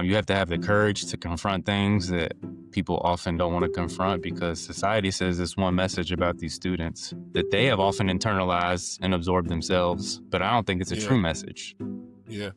You have to have the courage to confront things that people often don't want to confront because society says this one message about these students that they have often internalized and absorbed themselves, but I don't think it's a Yeah. true message. Yeah.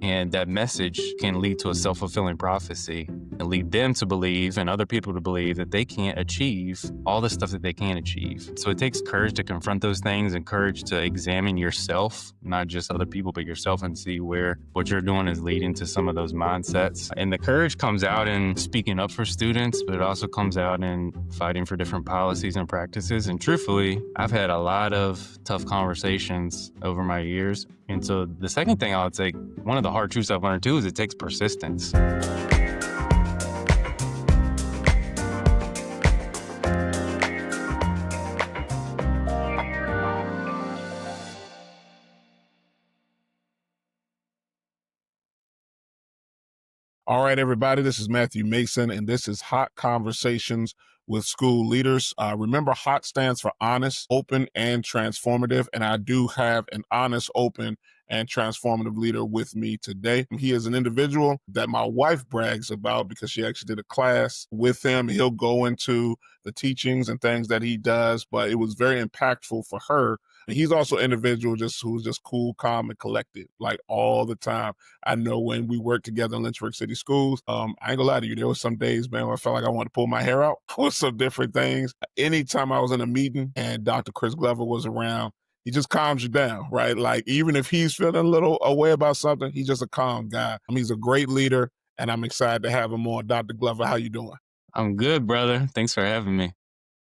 And that message can lead to a self-fulfilling prophecy and lead them to believe and other people to believe that they can't achieve all the stuff that they can achieve. So it takes courage to confront those things and courage to examine yourself, not just other people, but yourself, and see where what you're doing is leading to some of those mindsets. And the courage comes out in speaking up for students, but it also comes out in fighting for different policies and practices. And truthfully, I've had a lot of tough conversations over my years. And so the second thing I would say, one of the hard truths I've learned too, is it takes persistence. All right, everybody, this is Matthew Mason, and this is Hot Conversations with School Leaders. Remember, HOT stands for honest, open, and transformative, and I do have an honest, open, and transformative leader with me today. He is an individual that my wife brags about because she actually did a class with him. He'll go into the teachings and things that he does, but it was very impactful for her. And he's also an individual who's just cool, calm, and collected, like all the time. I know when we worked together in Lynchburg City Schools, I ain't gonna lie to you, there was some days, man, where I felt like I wanted to pull my hair out with some different things. Anytime I was in a meeting and Dr. Chris Glover was around, he just calms you down, right? Like, even if he's feeling a little away about something, he's just a calm guy. He's a great leader, and I'm excited to have him on. Dr. Glover, how you doing? I'm good, brother. Thanks for having me.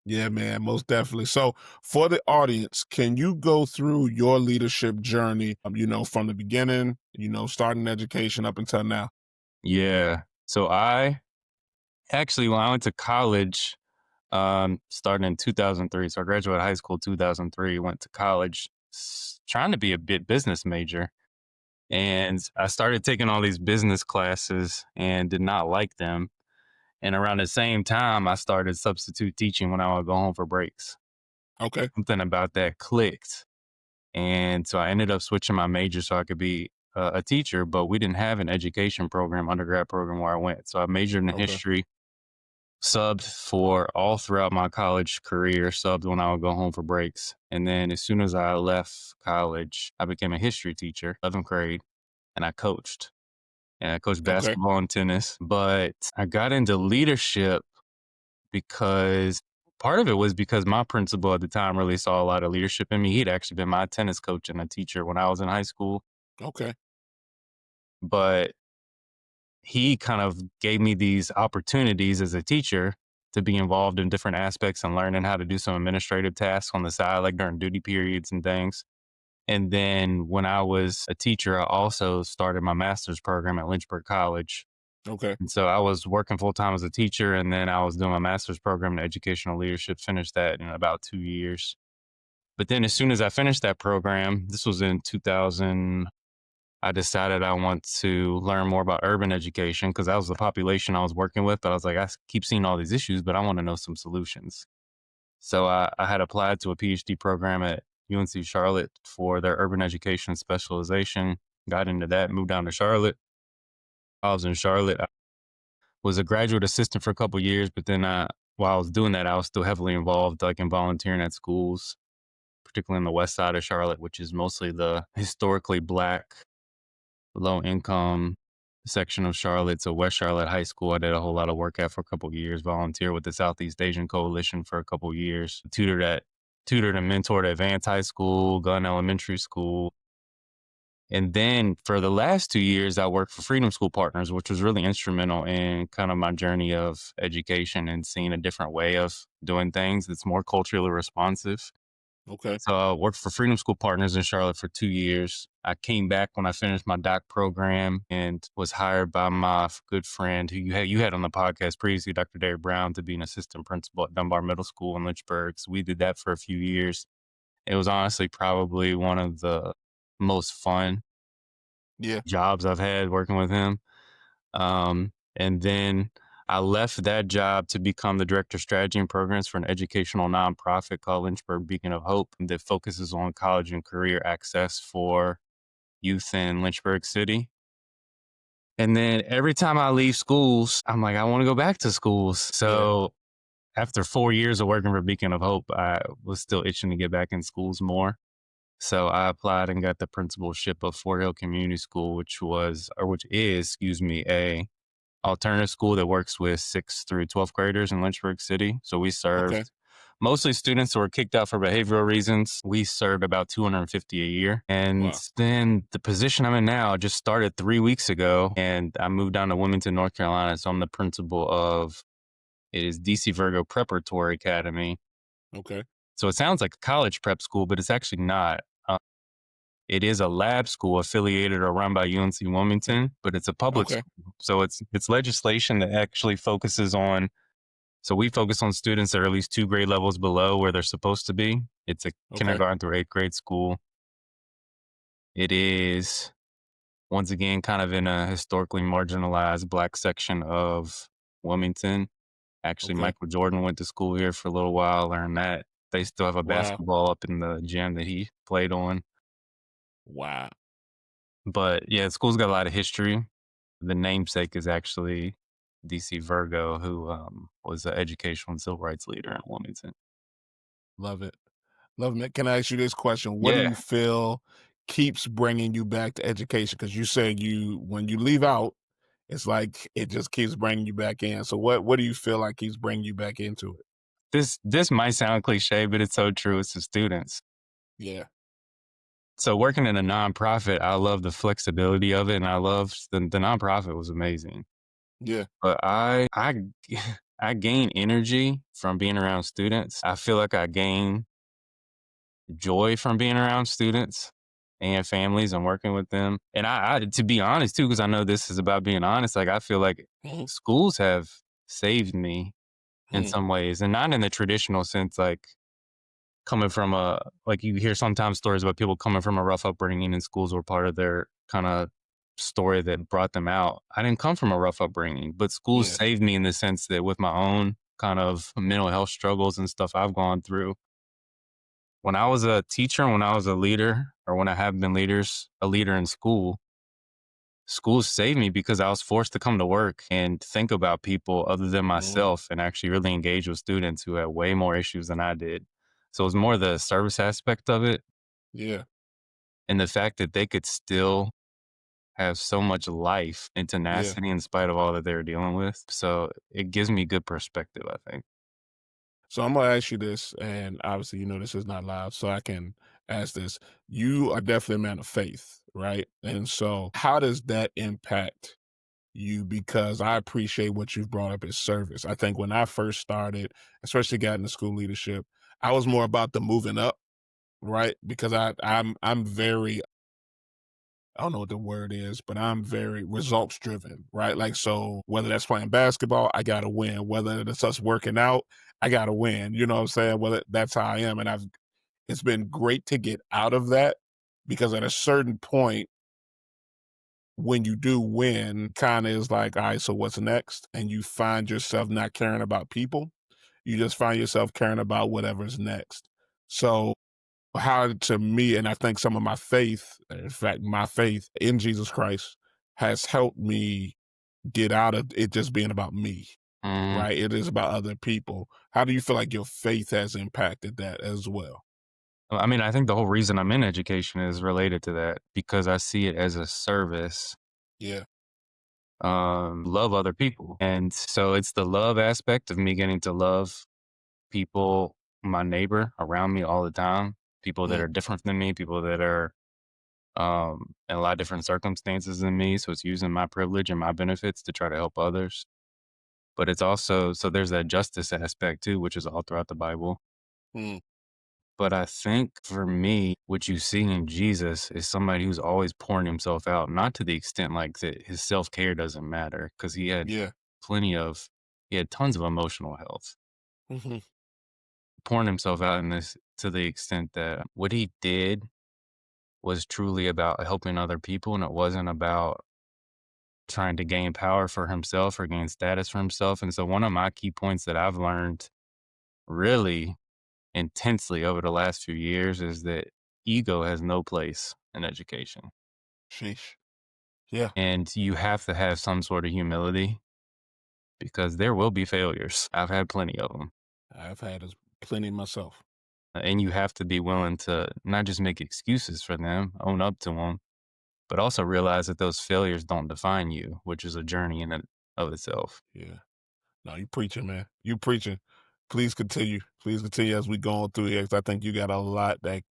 Yeah, man, most definitely. So for the audience, can you go through your leadership journey, from the beginning, starting education up until now? Yeah. So when I went to college, starting in 2003. So I graduated high school 2003, went to college trying to be a bit business major. And I started taking all these business classes and did not like them. And around the same time, I started substitute teaching when I would go home for breaks. Okay. Something about that clicked. And so I ended up switching my major so I could be a teacher, but we didn't have an education program, undergrad program where I went. So I majored in Okay. history, subbed for all throughout my college career, subbed when I would go home for breaks. And then as soon as I left college, I became a history teacher, 11th grade, and I coached. And I coached Okay. basketball and tennis. But I got into leadership because part of it was because my principal at the time really saw a lot of leadership in me. He'd actually been my tennis coach and a teacher when I was in high school. Okay. But he kind of gave me these opportunities as a teacher to be involved in different aspects and learning how to do some administrative tasks on the side, like during duty periods and things. And then when I was a teacher, I also started my master's program at Lynchburg College. Okay. And so I was working full time as a teacher, and then I was doing my master's program in educational leadership, finished that in about 2 years. But then as soon as I finished that program, this was in 2000, I decided I want to learn more about urban education because that was the population I was working with. But I was like, keep seeing all these issues, but I want to know some solutions. So I had applied to a PhD program at UNC Charlotte for their urban education specialization, got into that, moved down to Charlotte. I was in Charlotte, I was a graduate assistant for a couple of years, but then while I was doing that, I was still heavily involved like in volunteering at schools, particularly in the west side of Charlotte, which is mostly the historically Black, low income section of Charlotte. So West Charlotte High School, I did a whole lot of work at for a couple of years, volunteer with the Southeast Asian Coalition for a couple of years, tutored and mentored at Advanced High School, Gunn Elementary School. And then for the last 2 years, I worked for Freedom School Partners, which was really instrumental in kind of my journey of education and seeing a different way of doing things that's more culturally responsive. Okay. So I worked for Freedom School Partners in Charlotte for 2 years. I came back when I finished my doc program and was hired by my good friend who you had on the podcast previously, Dr. Derek Brown, to be an assistant principal at Dunbar Middle School in Lynchburg. So we did that for a few years. It was honestly probably one of the most fun Yeah. jobs I've had working with him. And then I left that job to become the director of strategy and programs for an educational nonprofit called Lynchburg Beacon of Hope that focuses on college and career access for youth in Lynchburg City. And then every time I leave schools, I'm like, I want to go back to schools. Yeah. So after 4 years of working for Beacon of Hope, I was still itching to get back in schools more. So I applied and got the principalship of Fort Hill Community School, which is, excuse me, a alternative school that works with 6th through 12th graders in Lynchburg City. So we Okay. served mostly students who were kicked out for behavioral reasons. We served about 250 a year. And Wow. then the position I'm in now just started 3 weeks ago, and I moved down to Wilmington, North Carolina. So I'm the principal of it is DC Virgo Preparatory Academy. Okay. So it sounds like a college prep school, but it's actually not. It is a lab school affiliated or run by UNC Wilmington, but it's a public Okay. school. So it's legislation that actually focuses on. So we focus on students that are at least 2 grade levels below where they're supposed to be. It's a Okay. kindergarten through 8th grade school. It is once again kind of in a historically marginalized black section of Wilmington. Actually, Okay. Michael Jordan went to school here for a little while, learned that. They still have a Wow. basketball up in the gym that he played on. Wow. But yeah, school's got a lot of history. The namesake is actually DC Virgo, who was an educational and civil rights leader in Wilmington. Love it. Love it. Can I ask you this question? What do Yeah. you feel keeps bringing you back to education? Because you said when you leave out, it's like it just keeps bringing you back in. So what do you feel like keeps bringing you back into it? This might sound cliche, but it's so true. It's the students. Yeah. So working in a nonprofit, I love the flexibility of it, and I love the nonprofit was amazing. Yeah. But I I gain energy from being around students. I feel like I gain joy from being around students and families and working with them. And I to be honest too, because I know this is about being honest, like I feel like Mhm. schools have saved me in Mhm. some ways, and not in the traditional sense, like coming from a like you hear sometimes stories about people coming from a rough upbringing and schools were part of their kind of story that brought them out. I didn't come from a rough upbringing, but schools Yeah. saved me in the sense that with my own kind of mental health struggles and stuff I've gone through, when I was a teacher, when I was a leader, or when I have been a leader in school, schools saved me because I was forced to come to work and think about people other than Mhm. myself and actually really engage with students who had way more issues than I did. So it was more the service aspect of it Yeah. and the fact that they could still have so much life and Yeah. tenacity in spite of all that they were dealing with. So it gives me good perspective, I think. So I'm gonna ask you this, and obviously, this is not live, so I can ask this. You are definitely a man of faith, right? And so, how does that impact you? Because I appreciate what you've brought up as service. I think when I first started, especially got into school leadership, I was more about the moving up, right? Because I'm very, I don't know what the word is, but I'm very results driven, right? Like, so whether that's playing basketball, I got to win. Whether it's us working out, I got to win. You know what I'm saying? Whether that's how I am. And it's been great to get out of that because at a certain point, when you do win, kind of is like, all right, so what's next? And you find yourself not caring about people. You just find yourself caring about whatever's next. So, how to me, and I think some of my faith, in fact, my faith in Jesus Christ has helped me get out of it just being about me, Mm, right? It is about other people. How do you feel like your faith has impacted that as well? I mean, I think the whole reason I'm in education is related to that because I see it as a service, Yeah. love other people. And so it's the love aspect of me getting to love people, my neighbor around me all the time, people that Mm, are different than me, people that are in a lot of different circumstances than me. So it's using my privilege and my benefits to try to help others. But it's also, so there's that justice aspect too, which is all throughout the Bible. mm, But I think for me, what you see in Jesus is somebody who's always pouring himself out, not to the extent like that his self care doesn't matter, because yeah. plenty of, he had tons of emotional health, Hmm. pouring himself out in this to the extent that what he did was truly about helping other people. And it wasn't about trying to gain power for himself or gain status for himself. And so one of my key points that I've learned really intensely over the last few years is that ego has no place in education. Sheesh. Yeah. And you have to have some sort of humility because there will be failures. I've had plenty of them. I've had plenty myself. And you have to be willing to not just make excuses for them, own up to them, but also realize that those failures don't define you, which is a journey in and of itself. Yeah. No, you preaching, man. You preaching. Please continue. Please continue as we go on through here, 'cause I think you got a lot that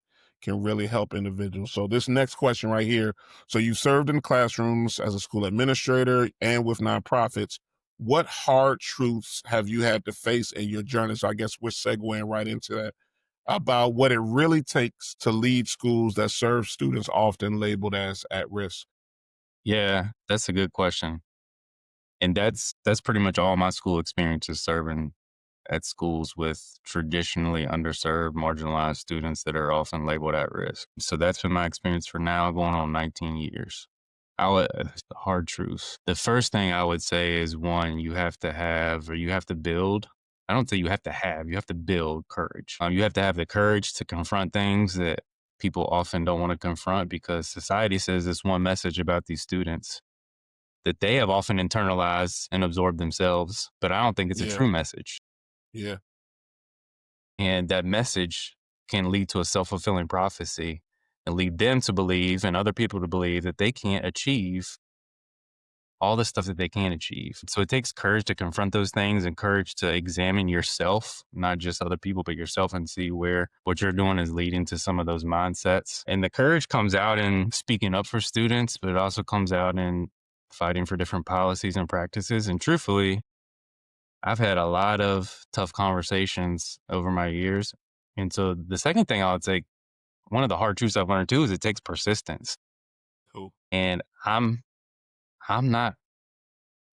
can really help individuals. So this next question right here. So you served in classrooms as a school administrator and with nonprofits. What hard truths have you had to face in your journey? So I guess we're segueing right into that about what it really takes to lead schools that serve students often labeled as at risk. Yeah, that's a good question. And that's pretty much all my school experience is serving at schools with traditionally underserved, marginalized students that are often labeled at risk. So that's been my experience for now, going on 19 years. The hard truth. The first thing I would say is one, you have to have, or you have to build. I don't say you have to build courage. You have to have the courage to confront things that people often don't want to confront because society says this one message about these students that they have often internalized and absorbed themselves, but I don't think it's a Yeah. true message. Yeah. And that message can lead to a self fulfilling prophecy and lead them to believe and other people to believe that they can't achieve all the stuff that they can achieve. So it takes courage to confront those things and courage to examine yourself, not just other people, but yourself and see where what you're doing is leading to some of those mindsets. And the courage comes out in speaking up for students, but it also comes out in fighting for different policies and practices. And truthfully, I've had a lot of tough conversations over my years. And so the second thing I would say, one of the hard truths I've learned too is it takes persistence. Cool. And I'm not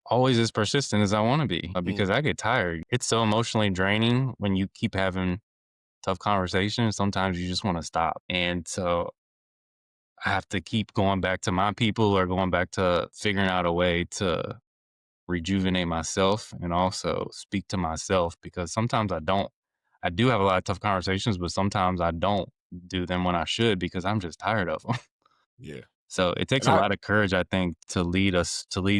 always as persistent as I want to be because Mm. I get tired. It's so emotionally draining when you keep having tough conversations. Sometimes you just want to stop. And so I have to keep going back to my people or going back to figuring out a way to rejuvenate myself and also speak to myself because sometimes I don't. I do have a lot of tough conversations, but sometimes I don't do them when I should because I'm just tired of them. Yeah. So it takes And a I lot of courage, I think, to lead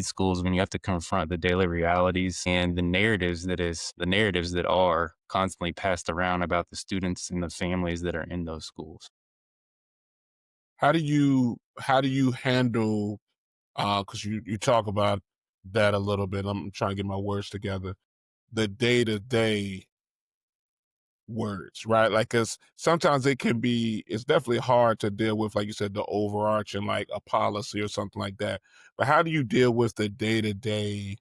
schools when you have to confront the daily realities and the narratives that are constantly passed around about the students and the families that are in those schools. how do you handle because you talk about that a little bit. I'm trying to get my words together. The day-to-day words, right? Like, cause sometimes it's definitely hard to deal with, like you said, the overarching, like a policy or something like that. But how do you deal with the day-to-day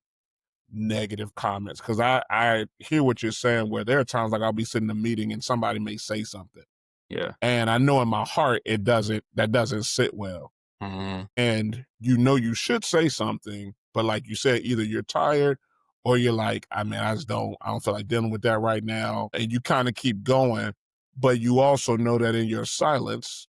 negative comments? Cause I hear what you're saying, where there are times like I'll be sitting in a meeting and somebody may say something. Yeah. And I know in my heart that doesn't sit well. Mhm. And you should say something, but like you said, either you're tired or you're like, I mean, I don't feel like dealing with that right now. And you kind of keep going, but you also know that in your silence,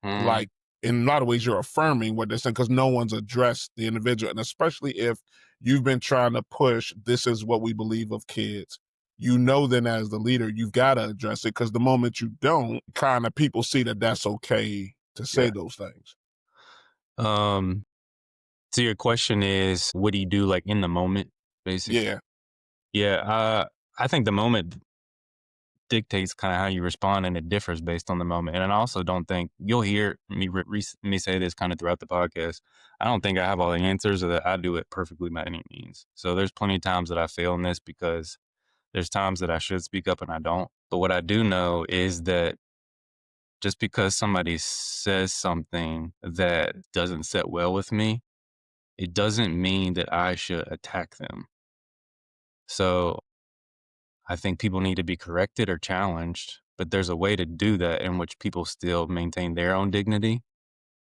Mhm. like in a lot of ways, you're affirming what they're saying because no one's addressed the individual. And especially if you've been trying to push, this is what we believe of kids. Then as the leader, you've got to address it because the moment you don't, kind of people see that that's okay to say Yeah. those things. Um, so your question is, what do you do like in the moment, basically? Yeah. Yeah. I think the moment dictates kind of how you respond and it differs based on the moment. And I also don't think you'll hear me say this kind of throughout the podcast. I don't think I have all the answers or that I do it perfectly by any means. So there's plenty of times that I fail in this because there's times that I should speak up and I don't. But what I do know is that just because somebody says something that doesn't sit well with me, it doesn't mean that I should attack them. So I think people need to be corrected or challenged, but there's a way to do that in which people still maintain their own dignity.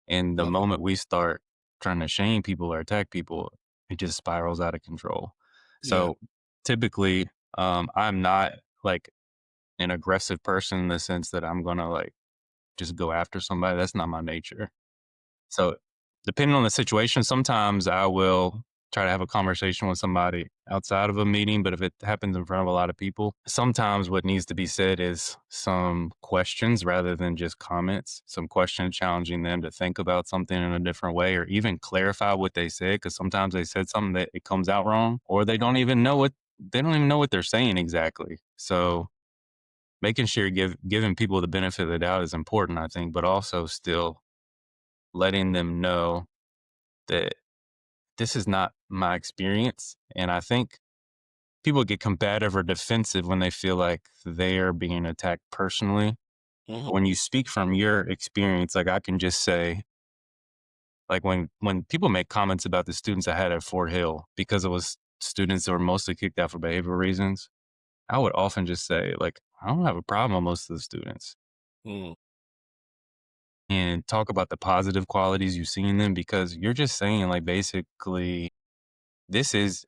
And the Love it. moment we start trying to shame people or attack people, it just spirals out of control. Yeah. So typically, I'm not like an aggressive person in the sense that I'm gonna like just go after somebody. That's not my nature. So depending on the situation, sometimes I will. try to have a conversation with somebody outside of a meeting. But if it happens in front of a lot of people, sometimes what needs to be said is some questions rather than just comments, some questions challenging them to think about something in a different way or even clarify what they said. Because sometimes they said something that it comes out wrong or they don't even know what they're saying exactly. So making sure giving people the benefit of the doubt is important, I think, but also still letting them know that this is not my experience. And I think people get combative or defensive when they feel like they are being attacked personally. Mhm. When you speak from your experience, like I can just say, like when people make comments about the students I had at Fort Hill, because it was students that were mostly kicked out for behavioral reasons, I would often just say, like, I don't have a problem with most of the students Mm. and talk about the positive qualities you see in them because you're just saying, like, basically,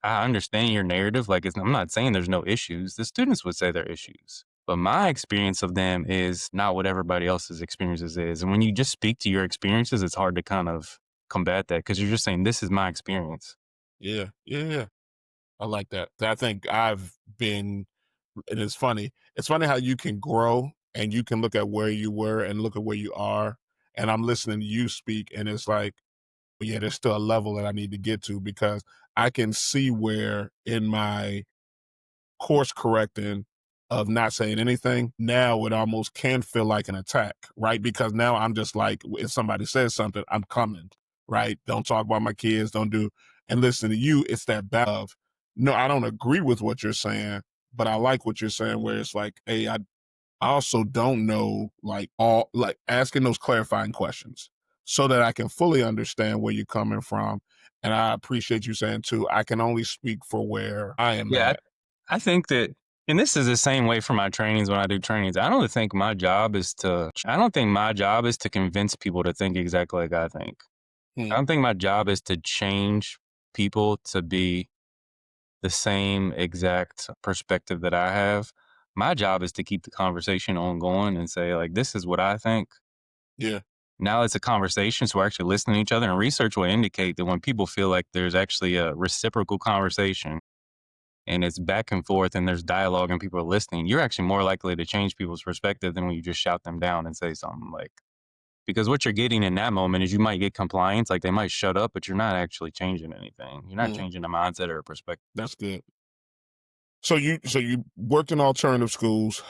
I understand your narrative. Like, I'm not saying there's no issues. The students would say there are issues. But my experience of them is not what everybody else's experiences is. And when you just speak to your experiences, it's hard to kind of combat that because you're just saying, this is my experience. Yeah, yeah, yeah. I like that. I think I've been, and it's funny. It's funny how you can grow and you can look at where you were and look at where you are. And I'm listening to you speak, and it's like, yeah, there's still a level that I need to get to because I can see where in my course correcting of not saying anything, now it almost can feel like an attack, right? Because now I'm just like, if somebody says something, I'm coming, right? Don't talk about my kids, don't do, and listen to you, it's that battle of, no, I don't agree with what you're saying, but I like what you're saying, where it's like, hey, I also don't know, like, all, like asking those clarifying questions so that I can fully understand where you're coming from. And I appreciate you saying too, I can only speak for where I am Yeah, at. I think that, and this is the same way for my trainings when I do trainings. I don't think my job is to convince people to think exactly like I think. I Hmm. don't think my job is to change people to be the same exact perspective that I have. My job is to keep the conversation ongoing and say, like, this is what I think. Yeah. Now it's a conversation, so we're actually listening to each other. And research will indicate that when people feel like there's actually a reciprocal conversation and it's back and forth and there's dialogue and people are listening, you're actually more likely to change people's perspective than when you just shout them down and say something like, because what you're getting in that moment is you might get compliance, like they might shut up, but you're not actually changing anything. You're not Hmm. changing the mindset or a perspective. That's good. So you worked in alternative schools,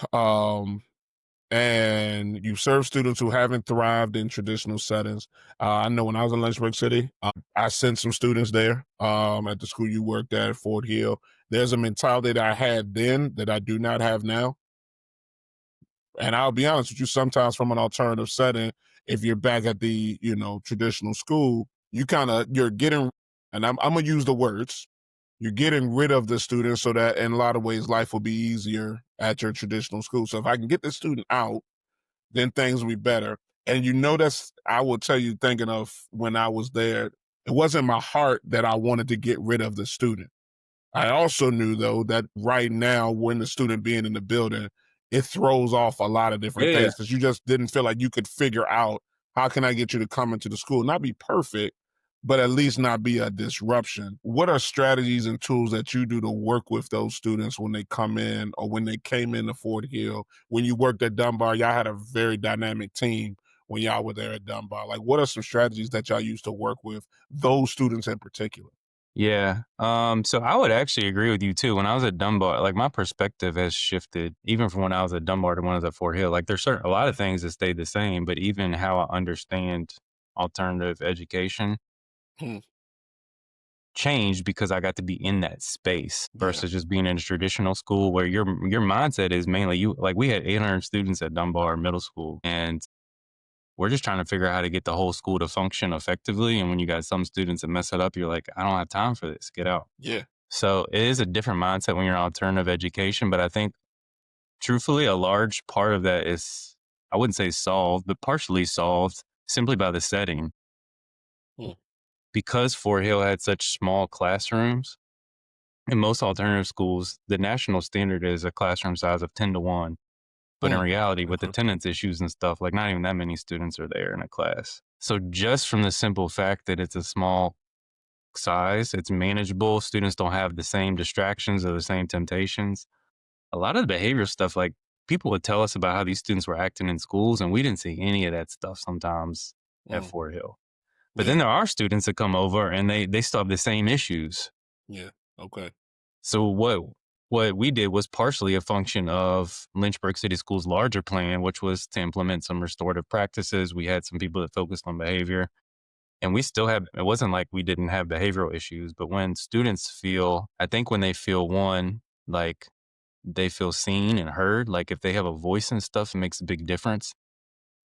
and you serve students who haven't thrived in traditional settings. I know when I was in Lynchburg City, I sent some students there at the school you worked at Fort Hill. There's a mentality that I had then that I do not have now. And I'll be honest with you, sometimes from an alternative setting, if you're back at the, traditional school, you're getting, and I'm gonna use the words, you're getting rid of the student so that in a lot of ways life will be easier at your traditional school. So if I can get the student out, then things will be better. And that's, I will tell you, thinking of when I was there, it wasn't my heart that I wanted to get rid of the student. I also knew though that right now, when the student being in the building, it throws off a lot of different Yeah. things because you just didn't feel like you could figure out how can I get you to come into the school, not be perfect, but at least not be a disruption. What are strategies and tools that you do to work with those students when they come in or when they came into Fort Hill? When you worked at Dunbar, y'all had a very dynamic team when y'all were there at Dunbar. Like, what are some strategies that y'all used to work with those students in particular? Yeah. So I would actually agree with you too. When I was at Dunbar, like my perspective has shifted even from when I was at Dunbar to when I was at Fort Hill. Like there's a lot of things that stayed the same, but even how I understand alternative education Hmm. changed because I got to be in that space Yeah. versus just being in a traditional school where your mindset is mainly you. Like we had 800 students at Dunbar Middle School, and we're just trying to figure out how to get the whole school to function effectively. And when you got some students that mess it up, you're like, I don't have time for this. Get out. Yeah. So it is a different mindset when you're in alternative education. But I think truthfully, a large part of that is, I wouldn't say solved, but partially solved simply by the setting. Hmm. Because Fort Hill had such small classrooms, in most alternative schools, the national standard is a classroom size of 10 to 1. But in Hmm. reality, with Okay. attendance issues and stuff, like not even that many students are there in a class. So just from the simple fact that it's a small size. It's manageable. Students don't have the same distractions or the same temptations. A lot of the behavioral stuff, like people would tell us about how these students were acting in schools, and we didn't see any of that stuff sometimes at Mm, Fort Hill. But yeah, then there are students that come over and they still have the same issues. yeah, okay. So what we did was partially a function of Lynchburg City Schools' larger plan, which was to implement some restorative practices. We had some people that focused on behavior, and we still have. It wasn't like we didn't have behavioral issues, but when students feel, I think when they feel one, like they feel seen and heard, like if they have a voice and stuff, it makes a big difference.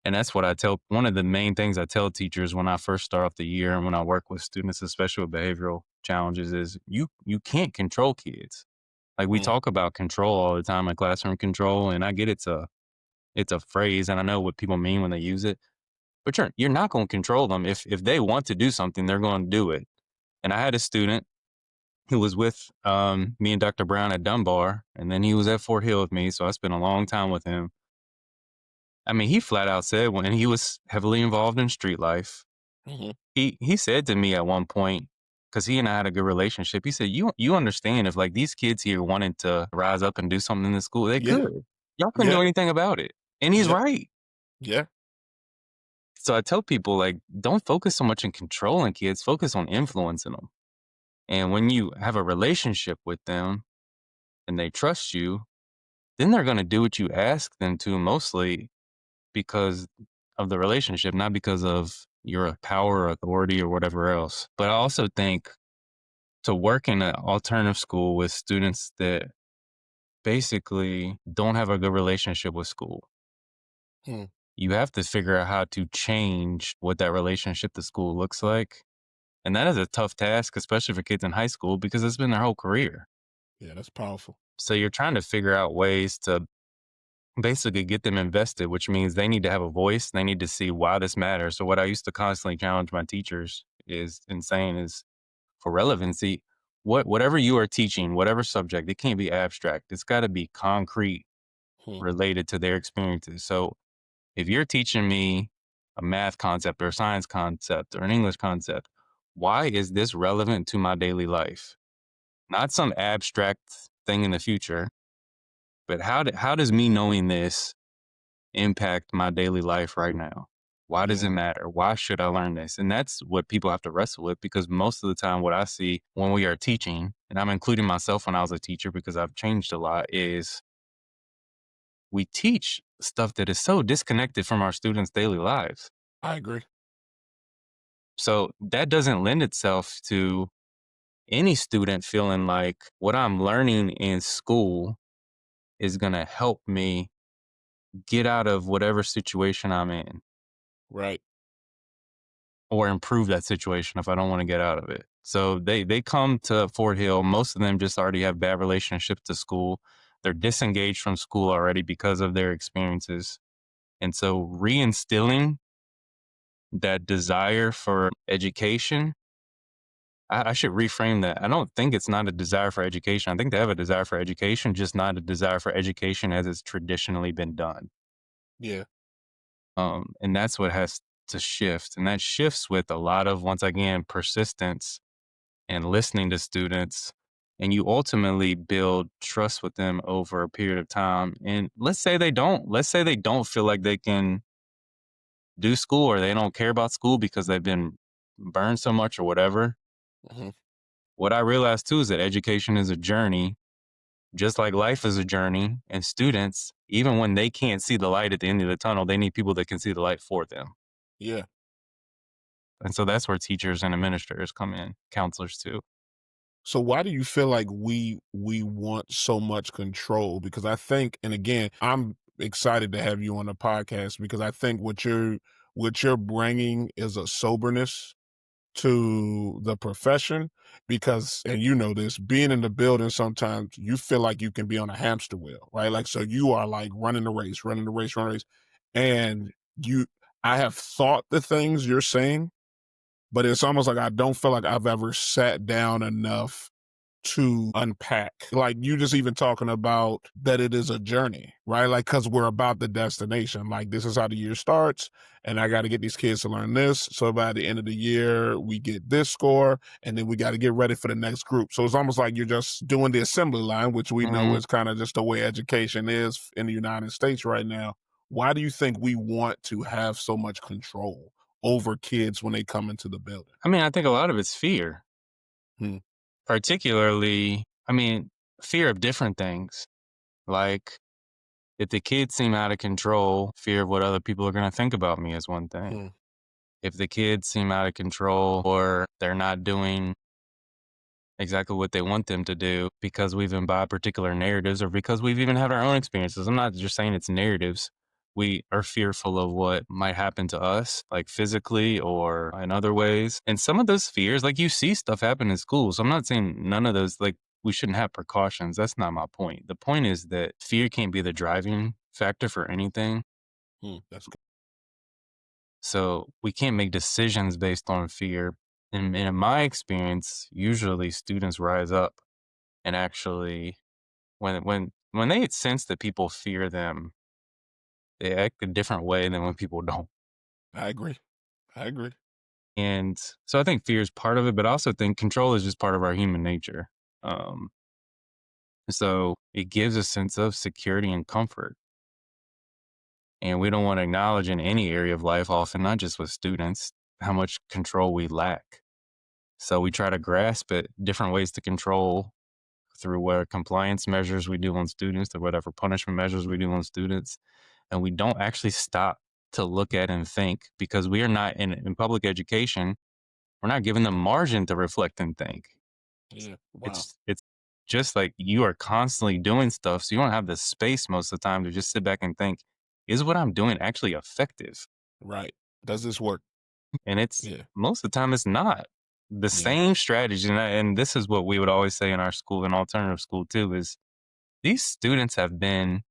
And that's what I tell. One of the main things I tell teachers when I first start off the year and when I work with students, especially with behavioral challenges, is you can't control kids. Like we Mm, talk about control all the time, like classroom control, and I get it's a phrase, and I know what people mean when they use it. But you're not going to control them. If they want to do something, they're going to do it. And I had a student who was with me and Dr. Brown at Dunbar, and then he was at Fort Hill with me. So I spent a long time with him. I mean, he flat out said when he was heavily involved in street life, mhm. he said to me at one point, because he and I had a good relationship, he said, you understand if like these kids here wanted to rise up and do something in the school, they Yeah, could. Y'all couldn't yeah, do anything about it. And he's yeah, right. yeah, So I tell people like, don't focus so much on controlling kids, focus on influencing them. And when you have a relationship with them and they trust you, then they're going to do what you ask them to, mostly because of the relationship, not because of your power or authority or whatever else. But I also think to work in an alternative school with students that basically don't have a good relationship with school, hmm, you have to figure out how to change what that relationship to school looks like. And that is a tough task, especially for kids in high school, because it's been their whole career. yeah, that's powerful. So you're trying to figure out ways to basically get them invested, which means they need to have a voice. They need to see why this matters. So what I used to constantly challenge my teachers is insane is for relevancy, whatever you are teaching, whatever subject, it can't be abstract. It's got to be concrete Hmm, related to their experiences. So if you're teaching me a math concept or a science concept or an English concept, why is this relevant to my daily life? Not some abstract thing in the future, but how does me knowing this impact my daily life right now? Why does yeah, it matter? Why should I learn this? And that's what people have to wrestle with, because most of the time, what I see when we are teaching, and I'm including myself when I was a teacher because I've changed a lot, is we teach stuff that is so disconnected from our students' daily lives. I agree. So that doesn't lend itself to any student feeling like what I'm learning in school is going to help me get out of whatever situation I'm in, Right. or improve that situation if I don't want to get out of it. So they come to Fort Hill. Most of them just already have bad relationships to school. They're disengaged from school already because of their experiences. And so reinstilling that desire for education, I should reframe that. I don't think it's not a desire for education. I think they have a desire for education, just not a desire for education as it's traditionally been done. Yeah. And that's what has to shift. And that shifts with a lot of, once again, persistence and listening to students. And you ultimately build trust with them over a period of time. And let's say they don't feel like they can do school, or they don't care about school because they've been burned so much or whatever. Hmm. What I realized too is that education is a journey, just like life is a journey. And students, even when they can't see the light at the end of the tunnel, they need people that can see the light for them. Yeah. And so that's where teachers and administrators come in, counselors too. So why do you feel like we want so much control? Because I think, and again, I'm excited to have you on the podcast because I think what you're bringing is a soberness to the profession. Because, and you know this, being in the building, sometimes you feel like you can be on a hamster wheel, right? Like, so you are like running the race, running the race, running the race, and you I have thought the things you're saying, but it's almost like I don't feel like I've ever sat down enough to unpack. Like you just even talking about that it is a journey, right? Like, cause we're about the destination. Like, this is how the year starts, and I got to get these kids to learn this. So by the end of the year, we get this score, and then we got to get ready for the next group. So it's almost like you're just doing the assembly line, which we know Mhm. is kind of just the way education is in the United States right now. Why do you think we want to have so much control over kids when they come into the building? I mean, I think a lot of it's fear, Hmm. particularly, I mean, fear of different things. Like, if the kids seem out of control, fear of what other people are going to think about me is one thing. Hmm. If the kids seem out of control or they're not doing exactly what they want them to do because we've imbibed particular narratives or because we've even had our own experiences. I'm not just saying it's narratives. We are fearful of what might happen to us, like physically or in other ways. And some of those fears, like you see stuff happen in school. So I'm not saying none of those, like we shouldn't have precautions. That's not my point. The point is that fear can't be the driving factor for anything. That's good. So we can't make decisions based on fear. And in my experience, usually students rise up and actually when they sense that people fear them, they act a different way than when people don't. I agree. I agree. And so I think fear is part of it, but I also think control is just part of our human nature. Um, so it gives a sense of security and comfort. And we don't want to acknowledge in any area of life, often, not just with students, how much control we lack. So we try to grasp at different ways to control through what compliance measures we do on students, or whatever punishment measures we do on students. And we don't actually stop to look at and think because we are not in public education, we're not giving them margin to reflect and think. Yeah. Wow. It's just like you are constantly doing stuff. So you don't have the space most of the time to just sit back and think, is what I'm doing actually effective? Right. Does this work? And it's Yeah. most of the time it's not. The Yeah. same strategy, and this is what we would always say in our school, in alternative school too, is these students have been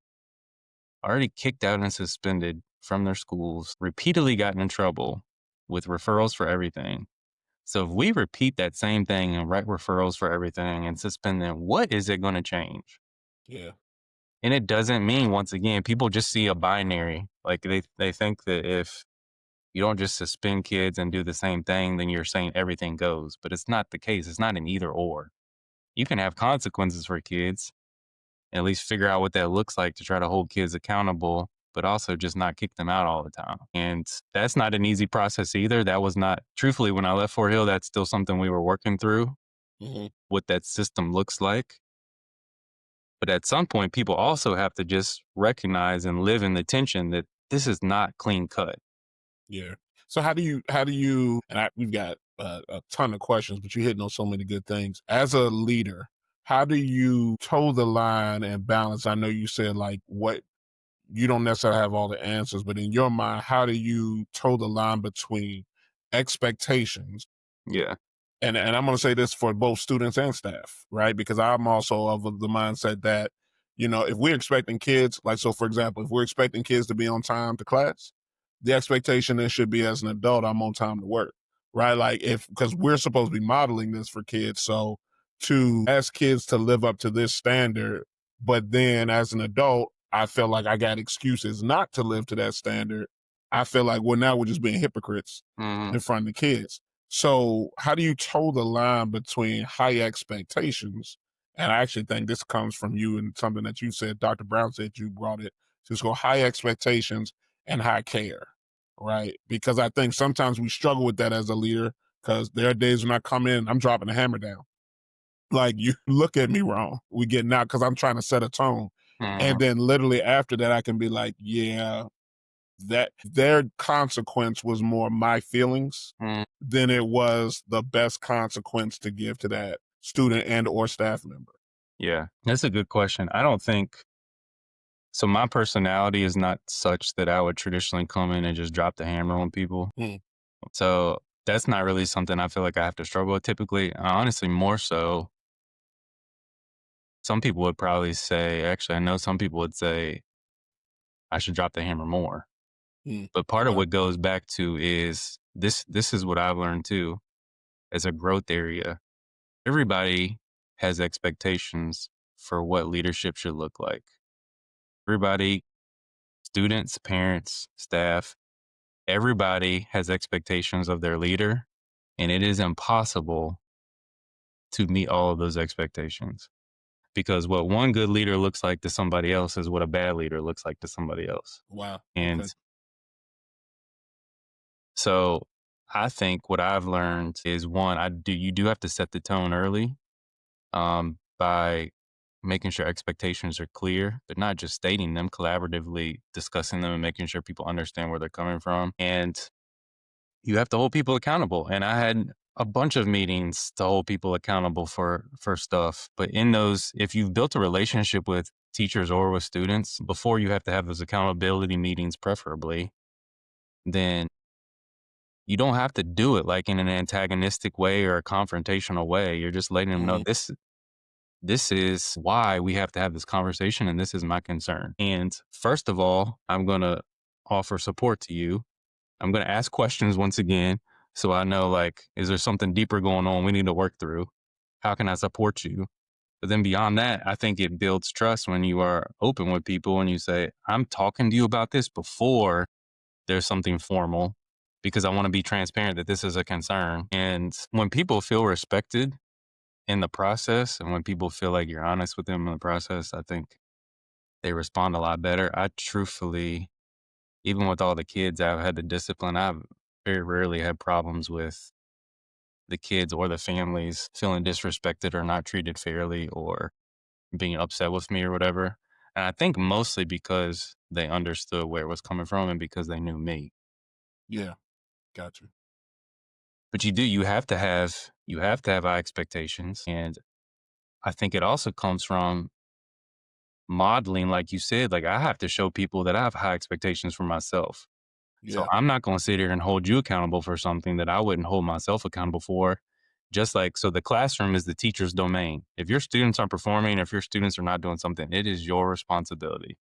already kicked out and suspended from their schools, repeatedly gotten in trouble with referrals for everything. So if we repeat that same thing and write referrals for everything and suspend them, what is it going to change? Yeah. And it doesn't mean, once again, people just see a binary. Like they think that if you don't just suspend kids and do the same thing, then you're saying everything goes. But it's not the case. It's not an either or. You can have consequences for kids, at least figure out what that looks like to try to hold kids accountable, but also just not kick them out all the time. And that's not an easy process either. That was not, truthfully, when I left Fort Hill, that's still something we were working through, Hmm. what that system looks like. But at some point, people also have to just recognize and live in the tension that this is not clean cut. Yeah. So how do you and we've got a ton of questions, but you're hitting on so many good things. As a leader, how do you toe the line and balance? I know you said like what you don't necessarily have all the answers, but in your mind, how do you toe the line between expectations Yeah. and I'm going to say this for both students and staff, right? Because I'm also of the mindset that, if we're expecting kids, like, so for example, if we're expecting kids to be on time to class, the expectation then should be as an adult, I'm on time to work, right? Like, because we're supposed to be modeling this for kids. So to ask kids to live up to this standard, but then as an adult, I feel like I got excuses not to live to that standard. I feel like, well, now we're just being hypocrites Hmm. in front of the kids. So, how do you toe the line between high expectations? And I actually think this comes from you and something that you said, Dr. Brown said you brought it. Just go high expectations and high care, right? Because I think sometimes we struggle with that as a leader because there are days when I come in, I'm dropping the hammer down. Like, you look at me wrong. We get out because I'm trying to set a tone. Hmm. And then literally after that, I can be like, yeah, that their consequence was more my feelings Hmm. than it was the best consequence to give to that student and or staff member. Yeah. That's a good question. I don't think so. My personality is not such that I would traditionally come in and just drop the hammer on people. Mm, So that's not really something I feel like I have to struggle with typically. Honestly, more so, some people would probably say, actually, I know some people would say I should drop the hammer more. But part of okay. what goes back to is this is what I've learned too as a growth area. Everybody has expectations for what leadership should look like. Everybody, students, parents, staff, everybody has expectations of their leader, and it is impossible to meet all of those expectations because what one good leader looks like to somebody else is what a bad leader looks like to somebody else. Wow. And Okay. so I think what I've learned is one, you do have to set the tone early by making sure expectations are clear, but not just stating them, collaboratively discussing them and making sure people understand where they're coming from. And you have to hold people accountable. And I had a bunch of meetings to hold people accountable for stuff. But in those, if you've built a relationship with teachers or with students before you have to have those accountability meetings, preferably, then you don't have to do it like in an antagonistic way or a confrontational way. You're just letting them know Hmm. this is why we have to have this conversation and this is my concern. And first of all, I'm going to offer support to you. I'm going to ask questions once again. So I know, like, is there something deeper going on we need to work through? How can I support you? But then beyond that, I think it builds trust when you are open with people and you say, I'm talking to you about this before there's something formal because I want to be transparent that this is a concern. And when people feel respected in the process and when people feel like you're honest with them in the process, I think they respond a lot better. I truthfully, even with all the kids I've had to discipline, I've very rarely had problems with the kids or the families feeling disrespected or not treated fairly or being upset with me or whatever. And I think mostly because they understood where it was coming from and because they knew me. Yeah. Gotcha. But you have to have high expectations. And I think it also comes from modeling, like you said, like I have to show people that I have high expectations for myself. So Yeah. I'm not going to sit here and hold you accountable for something that I wouldn't hold myself accountable for. Just like, so the classroom is the teacher's domain. If your students aren't performing, if your students are not doing something, it is your responsibility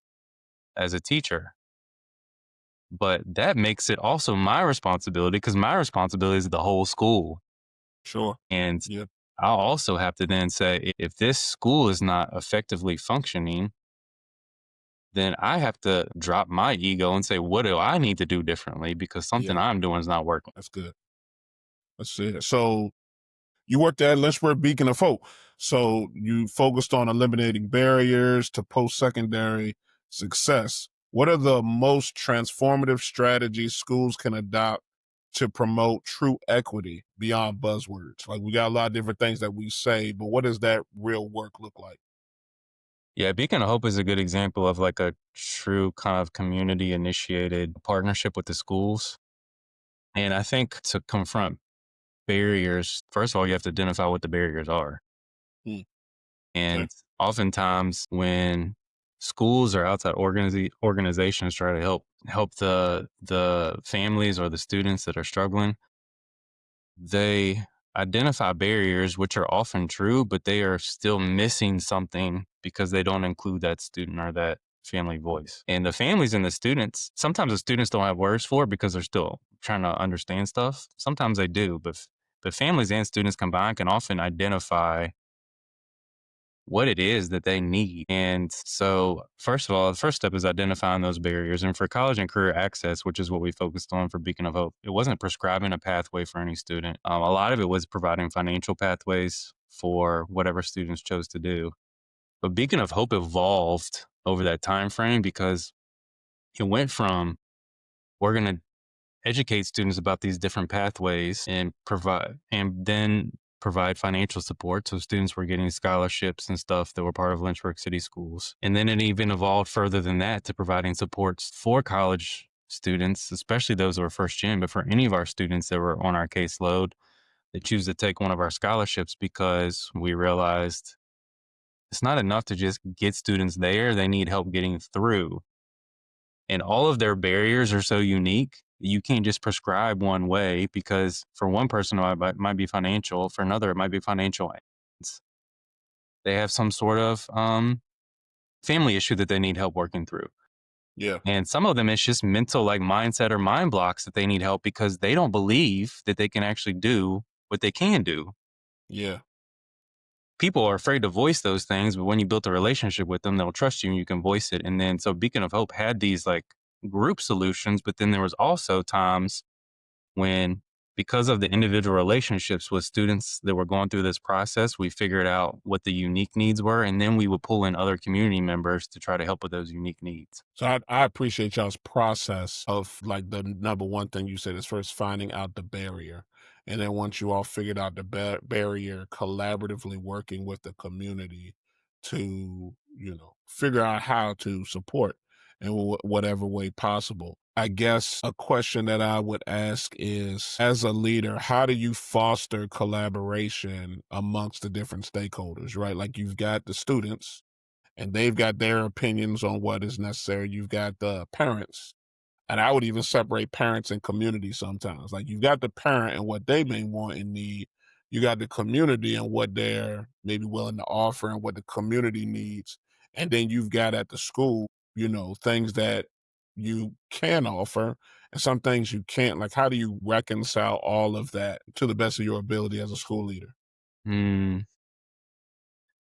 as a teacher. But that makes it also my responsibility because my responsibility is the whole school. Sure. And Yeah. I'll also have to then say, if this school is not effectively functioning, then I have to drop my ego and say, what do I need to do differently? Because something Yeah. I'm doing is not working. That's good. That's it. So you worked at Lynchburg Beacon of Hope. So you focused on eliminating barriers to post-secondary success. What are the most transformative strategies schools can adopt to promote true equity beyond buzzwords? Like we got a lot of different things that we say, but what does that real work look like? Yeah, Beacon of Hope is a good example of like a true kind of community initiated partnership with the schools. And I think to confront barriers, first of all, you have to identify what the barriers are. Hmm. Okay. And oftentimes when schools or outside organizations try to help the families or the students that are struggling, they identify barriers which are often true, but they are still missing something because they don't include that student or that family voice. And the families and the students, sometimes the students don't have words for it because they're still trying to understand stuff. Sometimes they do, but families and students combined can often identify what it is that they need. And so, first of all, the first step is identifying those barriers. And for college and career access, which is what we focused on for Beacon of Hope, it wasn't prescribing a pathway for any student. A lot of it was providing financial pathways for whatever students chose to do. But Beacon of Hope evolved over that time frame because it went from we're going to educate students about these different pathways and then provide financial support. So students were getting scholarships and stuff that were part of Lynchburg City schools. And then it even evolved further than that to providing supports for college students, especially those that were first gen, but for any of our students that were on our caseload that choose to take one of our scholarships because we realized it's not enough to just get students there. They need help getting through. And all of their barriers are so unique. You can't just prescribe one way because for one person it might be financial, for another it might be financial. They have some sort of family issue that they need help working through. Yeah. And some of them it's just mental like mindset or mind blocks that they need help because they don't believe that they can actually do what they can do. Yeah. people are afraid to voice those things, but when you build a relationship with them, they'll trust you and you can voice it. And then so Beacon of Hope had these like group solutions, but then there was also times when, because of the individual relationships with students that were going through this process, we figured out what the unique needs were, and then we would pull in other community members to try to help with those unique needs. So I appreciate y'all's process of like the number one thing you said is first finding out the barrier. And then once you all figured out the barrier, collaboratively working with the community to, figure out how to support in whatever way possible. I guess a question that I would ask is, as a leader, how do you foster collaboration amongst the different stakeholders, right? Like you've got the students and they've got their opinions on what is necessary. You've got the parents, and I would even separate parents and community sometimes. Like you've got the parent and what they may want and need. You got the community and what they're maybe willing to offer and what the community needs. And then you've got at the school, things that you can offer and some things you can't. Like, how do you reconcile all of that to the best of your ability as a school leader? Mm,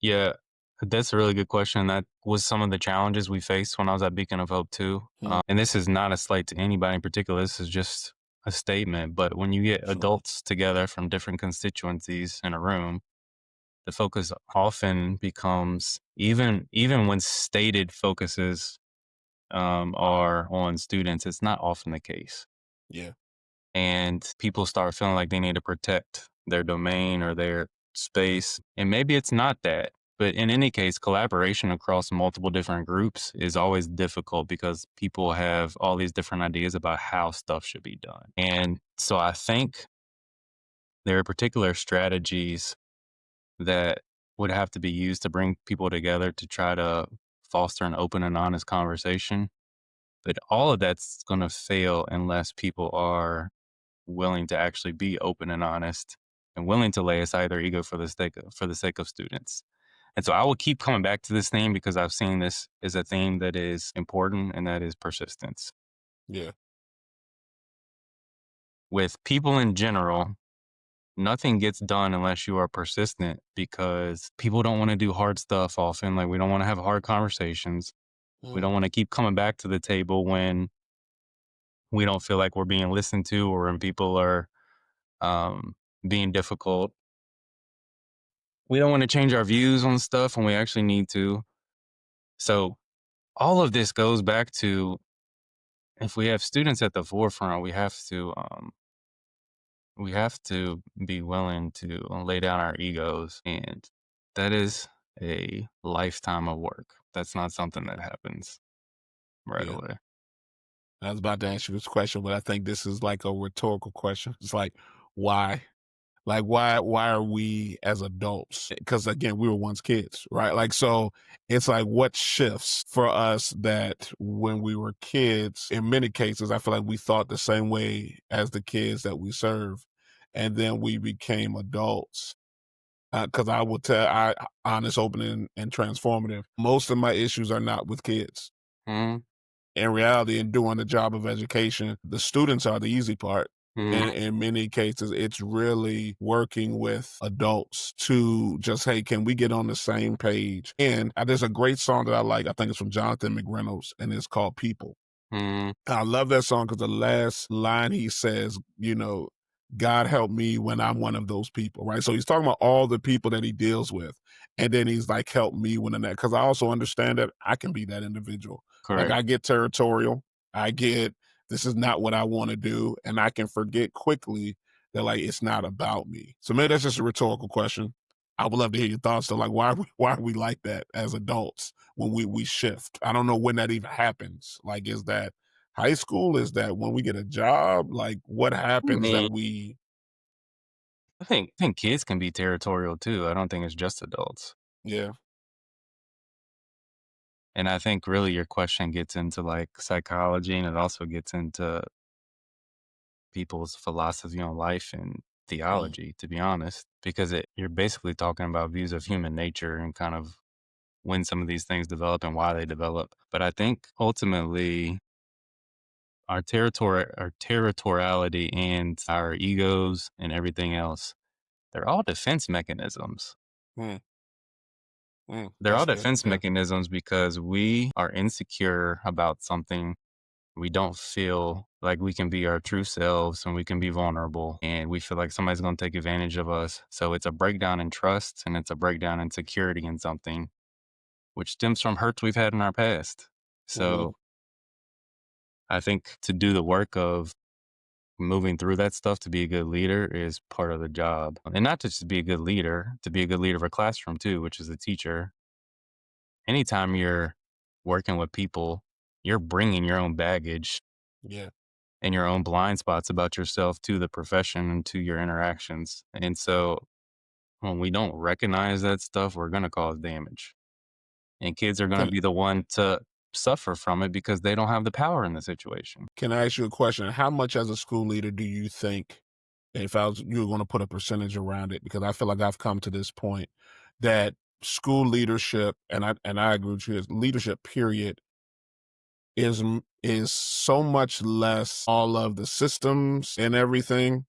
yeah, that's a really good question. That was some of the challenges we faced when I was at Beacon of Hope too. Hmm, And this is not a slight to anybody in particular. This is just a statement. But when you get sure. adults together from different constituencies in a room, the focus often becomes, even when stated focuses are on students, it's not often the case. Yeah. And people start feeling like they need to protect their domain or their space. And maybe it's not that. But in any case, collaboration across multiple different groups is always difficult because people have all these different ideas about how stuff should be done. And so I think there are particular strategies that would have to be used to bring people together to try to foster an open and honest conversation. But all of that's going to fail unless people are willing to actually be open and honest and willing to lay aside their ego for the sake of students. And so I will keep coming back to this theme because I've seen this as a theme that is important, and that is persistence. Yeah. With people in general, nothing gets done unless you are persistent because people don't want to do hard stuff often. Like, we don't want to have hard conversations. We Mm, don't want to keep coming back to the table when we don't feel like we're being listened to or when people are um, being difficult. We don't want to change our views on stuff when we actually need to. So all of this goes back to, if we have students at the forefront, we have to be willing to lay down our egos, and that is a lifetime of work. That's not something that happens right yeah. away. I was about to ask you this question, but I think this is like a rhetorical question. It's like, why? Like, why are we as adults? Because again, we were once kids, right? Like, so it's like, what shifts for us that when we were kids, in many cases, I feel like we thought the same way as the kids that we serve. And then we became adults. Because I will tell, honest, open, and transformative. Most of my issues are not with kids Mm-hmm. in reality. In doing the job of education, the students are the easy part. In many cases, it's really working with adults to just, hey, can we get on the same page? And there's a great song that I like. I think it's from Jonathan McReynolds, and it's called People. Mm-hmm. I love that song because the last line he says, God help me when I'm one of those people, right? So he's talking about all the people that he deals with. And then he's like, help me when I'm that. Because I also understand that I can be that individual. Like Correct. I get territorial. I get, this is not what I want to do. And I can forget quickly that like it's not about me. So maybe that's just a rhetorical question. I would love to hear your thoughts though. Like why are we like that as adults when we shift? I don't know when that even happens. Like, is that high school? Is that when we get a job? Like, what I happens mean, that we I think kids can be territorial too. I don't think it's just adults. yeah, And I think really your question gets into like psychology, and it also gets into people's philosophy on life and mm, theology, to be honest, because you're basically talking about views of human nature and kind of when some of these things develop and why they develop. But I think ultimately our territoriality and our egos and everything else, they're all defense mechanisms. mm, They're all That's good. defense Yeah. mechanisms because we are insecure about something. We don't feel like we can be our true selves and we can be vulnerable. And we feel like somebody's going to take advantage of us. So it's a breakdown in trust and it's a breakdown in security in something, which stems from hurts we've had in our past. Mhm. So I think to do the work of moving through that stuff to be a good leader is part of the job. And not just to be a good leader, to be a good leader of a classroom too, which is a teacher. Anytime you're working with people, you're bringing your own baggage Yeah. and your own blind spots about yourself to the profession and to your interactions. And so when we don't recognize that stuff, we're going to cause damage. And kids are going to Can be the one to suffer from it because they don't have the power in the situation. can I ask you a question? How much as a school leader do you think, if I was you were going to put a percentage around it, because I feel like I've come to this point that school leadership, and I agree with you, is leadership period is so much less all of the systems and everything,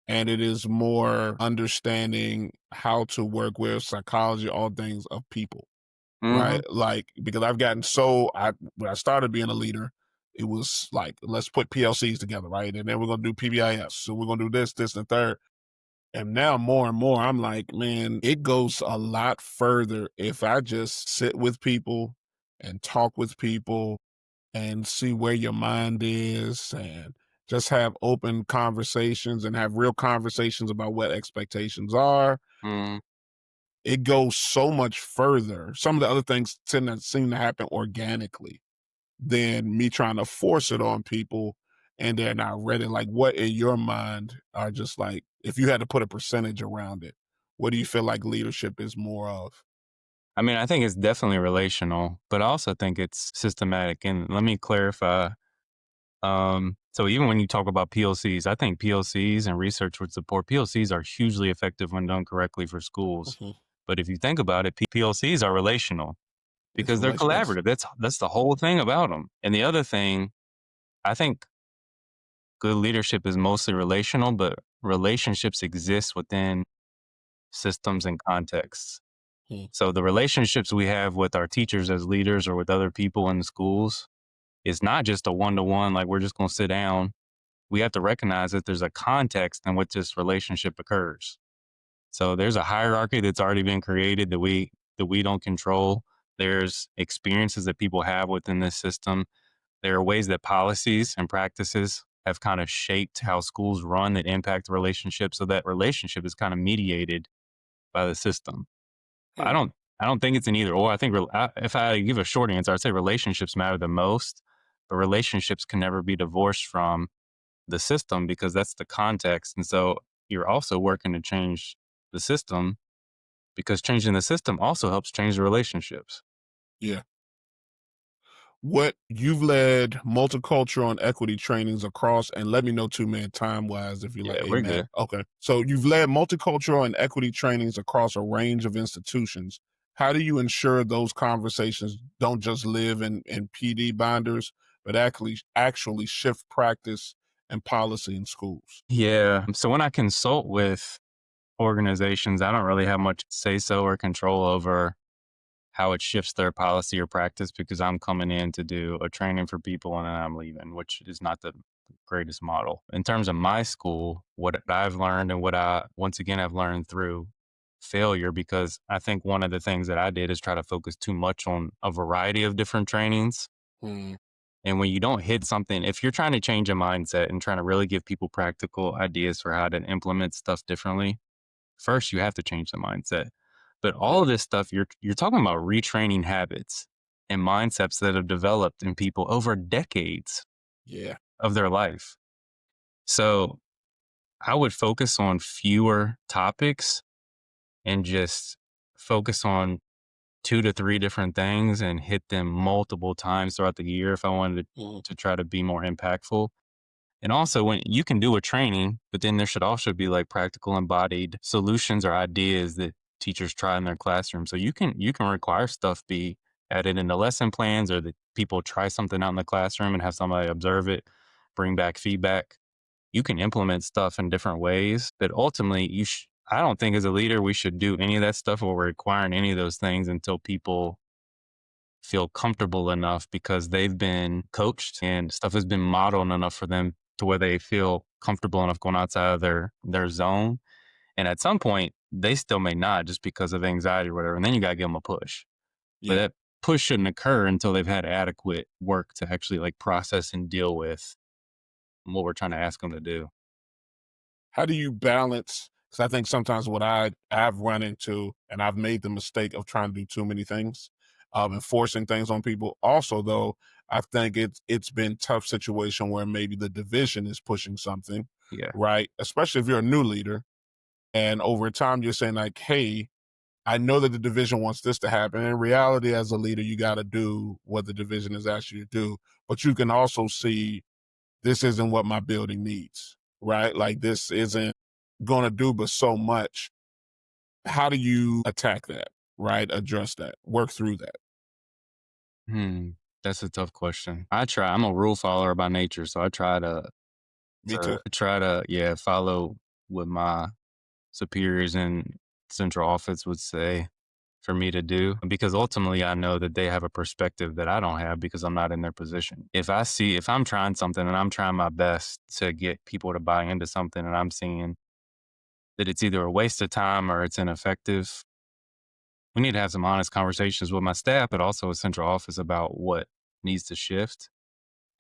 and it is more understanding how to work with psychology, all things of people. Right? Hmm. Like, because I've gotten so I when I started being a leader, it was like, let's put PLCs together, right? And then we're gonna do PBIS. So we're gonna do this, this, and the third. And now more and more, I'm like, man, it goes a lot further if I just sit with people and talk with people and see where your mind is and just have open conversations and have real conversations about what expectations are. Mm. It goes so much further. Some of the other things tend to seem to happen organically than me trying to force it on people and they're not ready. Like, what in your mind are just like, if you had to put a percentage around it, what do you feel like leadership is more of? I mean, I think it's definitely relational, but I also think it's systematic. And let me clarify. So even when you talk about PLCs, I think PLCs and research would support PLCs are hugely effective when done correctly for schools. Mhm. But if you think about it, PLCs are relational It's because they're relation. Yes. collaborative. That's the whole thing about them. And the other thing, I think good leadership is mostly relational, but relationships exist within systems and contexts. Mm. So the relationships we have with our teachers as leaders or with other people in the schools is not just a one to one, like we're just going to sit down. We have to recognize that there's a context in which this relationship occurs. So there's a hierarchy that's already been created that we don't control. There's experiences that people have within this system. There are ways that policies and practices have kind of shaped how schools run that impact the relationship. So that relationship is kind of mediated by the system. I Mm. don't I don't think it's an either or. I think if I give a short answer, I'd say relationships matter the most, but relationships can never be divorced from the system because that's the context. And so you're also working to change the system because changing the system also helps change the relationships. Yeah. What you've led multicultural and equity trainings across, and let me know too, man, time wise, if you're like, Yeah, hey, we're Matt. good. Okay. So you've led multicultural and equity trainings across a range of institutions. How do you ensure those conversations don't just live in PD binders, but actually shift practice and policy in schools? Yeah. So when I consult with organizations, I don't really have much say so or control over how it shifts their policy or practice because I'm coming in to do a training for people and then I'm leaving, which is not the greatest model. In terms of my school, what I've learned and what I, once again, have learned through failure, because I think one of the things that I did is try to focus too much on a variety of different trainings. Mm, And when you don't hit something, if you're trying to change a mindset and trying to really give people practical ideas for how to implement stuff differently, first, you have to change the mindset. But all yeah, of this stuff, you're talking about retraining habits and mindsets that have developed in people over decades yeah, of their life. So I would focus on fewer topics and just focus on 2 to 3 different things and hit them multiple times throughout the year if I wanted mm, to try to be more impactful. And also, when you can do a training, but then there should also be like practical embodied solutions or ideas that teachers try in their classroom. So you can require stuff be added into lesson plans or that people try something out in the classroom and have somebody observe it, bring back feedback. You can implement stuff in different ways, but ultimately I don't think as a leader we should do any of that stuff or requiring any of those things until people feel comfortable enough because they've been coached and stuff has been modeled enough for them to where they feel comfortable enough going outside of their zone. And at some point, they still may not just because of anxiety or whatever. And then you got to give them a push. But Yeah. that push shouldn't occur until they've had adequate work to actually like process and deal with what we're trying to ask them to do. How do you balance? Because I think sometimes what I've run into, and I've made the mistake of trying to do too many things, and forcing things on people. Also, though, I think it's been tough situation where maybe the division is pushing something, Yeah. right? Especially if you're a new leader, and over time you're saying like, "Hey, I know that the division wants this to happen." In reality, as a leader, you got to do what the division has asked you to do, but you can also see this isn't what my building needs, right? Like this isn't going to do but so much. How do you attack that, right? Address that, work through that. Hmm. That's a tough question. I try. I'm a rule follower by nature, so I try Me too. yeah, follow what my superiors in central office would say for me to do because ultimately I know that they have a perspective that I don't have because I'm not in their position. If I'm trying something and I'm trying my best to get people to buy into something and I'm seeing that it's either a waste of time or it's ineffective, we need to have some honest conversations with my staff, but also with central office about what needs to shift.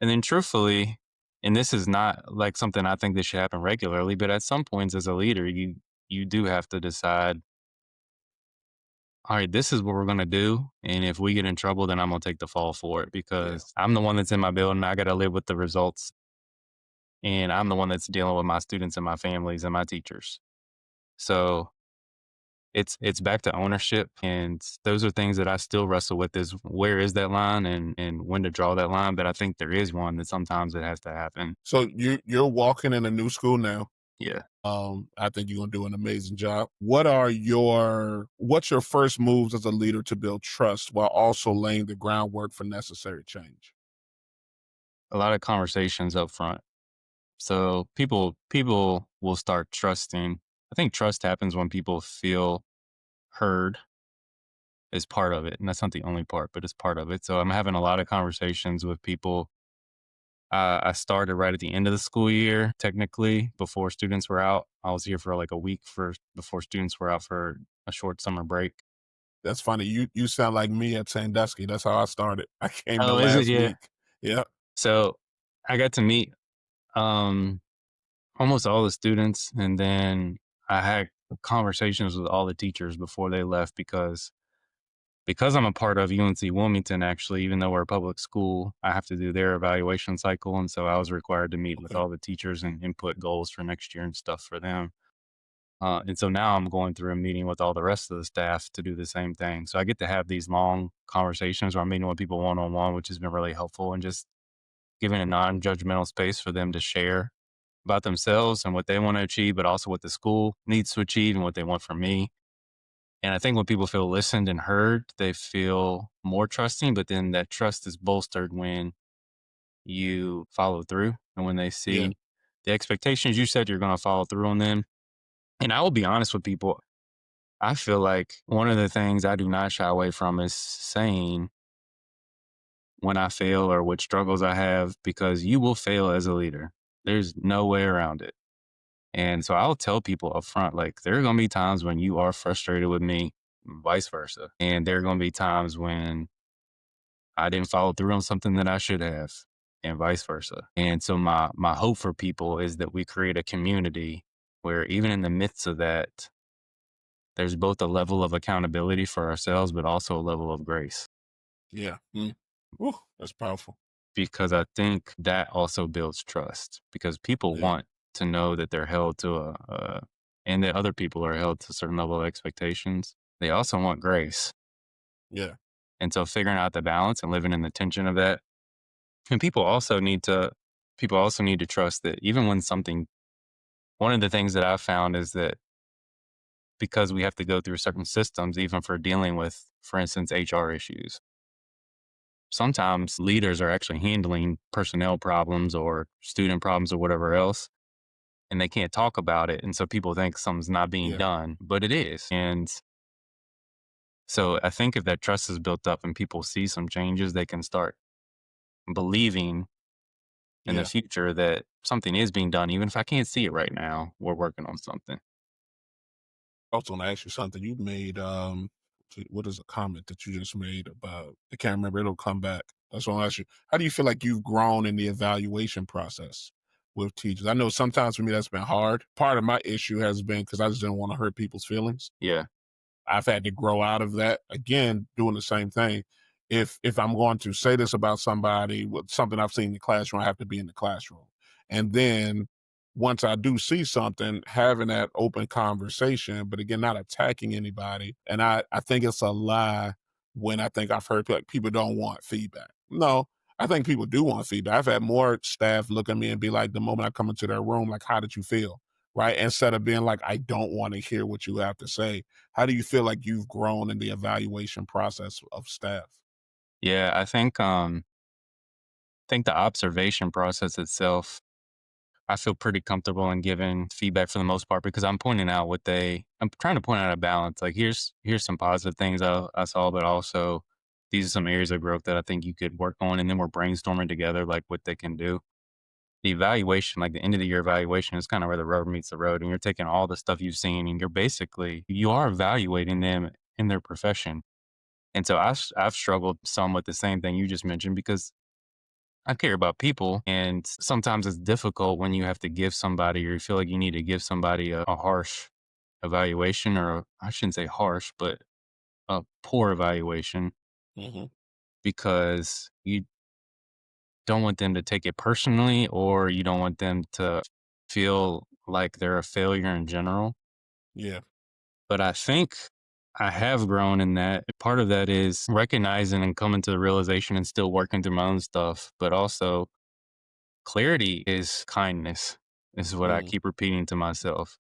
And then truthfully, and this is not like something I think that should happen regularly, but at some points as a leader, you do have to decide, all right, this is what we're gonna do. And if we get in trouble, then I'm gonna take the fall for it Yeah. because I'm the one that's in my building. I gotta live with the results. And I'm the one that's dealing with my students and my families and my teachers. So it's back to ownership. And those are things that I still wrestle with is where is that line and when to draw that line. But I think there is one that sometimes it has to happen. So you're walking in a new school now. Yeah. I think you're gonna do an amazing job. What's your first moves as a leader to build trust while also laying the groundwork for necessary change? A lot of conversations up front. So people will start trusting. I think trust happens when people feel heard is part of it. And that's not the only part, but it's part of it. So I'm having a lot of conversations with people. I started right at the end of the school year, technically, before students were out. I was here for like a week for before students were out for a short summer break. That's funny. You sound like me at Sandusky. That's how I started. I came the Oh, is it? last Yeah. week. Yeah. So I got to meet um almost all the students, and then I had conversations with all the teachers before they left because I'm a part of UNC Wilmington, actually, even though we're a public school, I have to do their evaluation cycle. And so I was required to meet with Okay. all the teachers and input goals for next year and stuff for them. And so now I'm going through a meeting with all the rest of the staff to do the same thing. So I get to have these long conversations where I'm meeting with people one on one, which has been really helpful and just giving a non judgmental space for them to share about themselves and what they want to achieve, but also what the school needs to achieve and what they want from me. And I think when people feel listened and heard, they feel more trusting, but then that trust is bolstered when you follow through and when they Yeah. see the expectations you said you're going to follow through on them. And I will be honest with people. I feel like one of the things I do not shy away from is saying when I fail or what struggles I have, because you will fail as a leader. There's no way around it. And so I'll tell people up front, like, there are going to be times when you are frustrated with me, vice versa. And there are going to be times when I didn't follow through on something that I should have, and vice versa. And so my hope for people is that we create a community where even in the midst of that, there's both a level of accountability for ourselves, but also a level of grace. Yeah. Mm. Woo, that's powerful. Because I think that also builds trust because people Yeah. want to know that they're held to and that other people are held to a certain level of expectations. They also want grace. Yeah. And so figuring out the balance and living in the tension of that. And people also need to trust that even when something one of the things that I've found is that because we have to go through certain systems, even for dealing with, for instance, HR issues, sometimes leaders are actually handling personnel problems or student problems or whatever else. and they can't talk about it. And so people think something's not being Yeah. done, but it is. And so I think if that trust is built up and people see some changes, they can start believing in the Yeah. future that something is being done. Even if I can't see it right now, we're working on something. I was gonna ask you something. You made what is a comment that you just made about I can't remember, it'll come back. That's what I'll ask you. How do you feel like you've grown in the evaluation process with teachers? I know sometimes for me that's been hard. Part of my issue has been because I just didn't want to hurt people's feelings. Yeah. I've had to grow out of that. Again, doing the same thing. If I'm going to say this about somebody with something I've seen in the classroom, I have to be in the classroom. And then once I do see something, having that open conversation, but again, not attacking anybody. And I think it's a lie when I think I've heard like people don't want feedback. No, I think people do want feedback. I've had more staff look at me and be like, the moment I come into their room, like, how did you feel? Right. Instead of being like, I don't want to hear what you have to say. How do you feel like you've grown in the evaluation process of staff? Yeah. I think the observation process itself, I feel pretty comfortable in giving feedback for the most part because I'm trying to point out a balance. Like here's some positive things I saw, but also these are some areas of growth that I think you could work on. And then we're brainstorming together like what they can do. The evaluation, like the end of the year evaluation, is kind of where the rubber meets the road. And you're taking all the stuff you've seen and you are evaluating them in their profession. And so I've struggled some with the same thing you just mentioned because I care about people. And sometimes it's difficult when you have to give somebody or you feel like you need to give somebody a harsh evaluation I shouldn't say harsh, but a poor evaluation Mhm. because you don't want them to take it personally or you don't want them to feel like they're a failure in general. Yeah. But I think I have grown in that. Part of that is recognizing and coming to the realization and still working through my own stuff, but also clarity is kindness, is what I Mm. keep repeating to myself.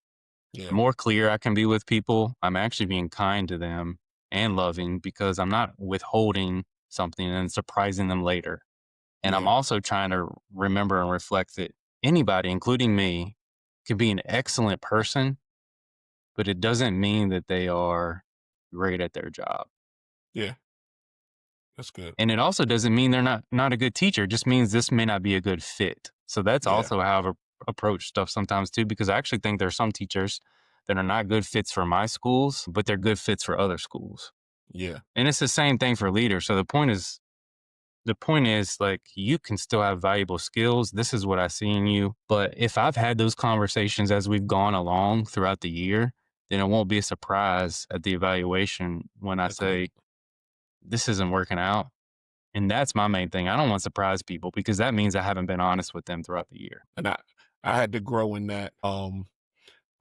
The Yeah. more clear I can be with people, I'm actually being kind to them and loving because I'm not withholding something and surprising them later. And I'm Yeah. also trying to remember and reflect that anybody, including me, can be an excellent person, but it doesn't mean that they are great at their job. Yeah. That's good. And it also doesn't mean they're not a good teacher. It just means this may not be a good fit. So that's Yeah. also how I've approached stuff sometimes too, because I actually think there are some teachers that are not good fits for my schools, but they're good fits for other schools. Yeah. And it's the same thing for leaders. So the point is like you can still have valuable skills. This is what I see in you. But if I've had those conversations as we've gone along throughout the year, then it won't be a surprise at the evaluation when I Agreed. say this isn't working out. And that's my main thing. I don't want to surprise people because that means I haven't been honest with them throughout the year. And I had to grow in that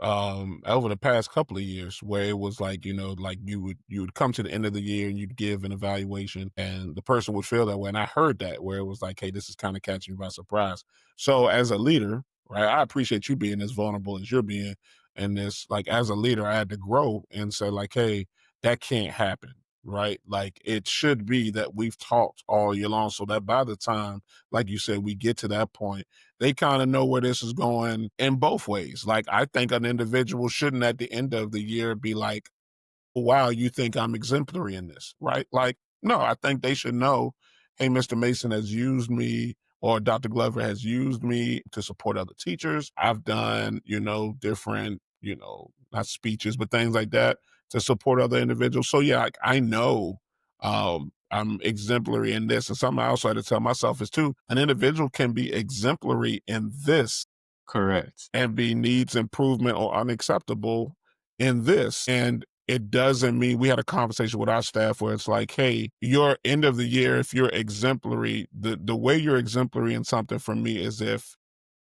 over the past couple of years where it was like like you would come to the end of the year and you'd give an evaluation and the person would feel that way, and I heard that where it was like, hey, this is kind of catching you by surprise. So as a leader, right, I appreciate you being as vulnerable as you're being in this. Like as a leader, I had to grow and say like, hey, that can't happen, right? Like it should be that we've talked all year long so that by the time, like you said, we get to that point, they kind of know where this is going in both ways. Like, I think an individual shouldn't at the end of the year be like, wow, you think I'm exemplary in this, right? Like, no, I think they should know, hey, Mr. Mason has used me or Dr. Glover has used me to support other teachers. I've done, different, not speeches, but things like that to support other individuals. So yeah, like, I know I'm exemplary in this. And something I also had to tell myself is too, an individual can be exemplary in this Correct. and be needs improvement or unacceptable in this. And it doesn't mean we had a conversation with our staff where it's like, hey, your end of the year, if you're exemplary, the way you're exemplary in something for me is if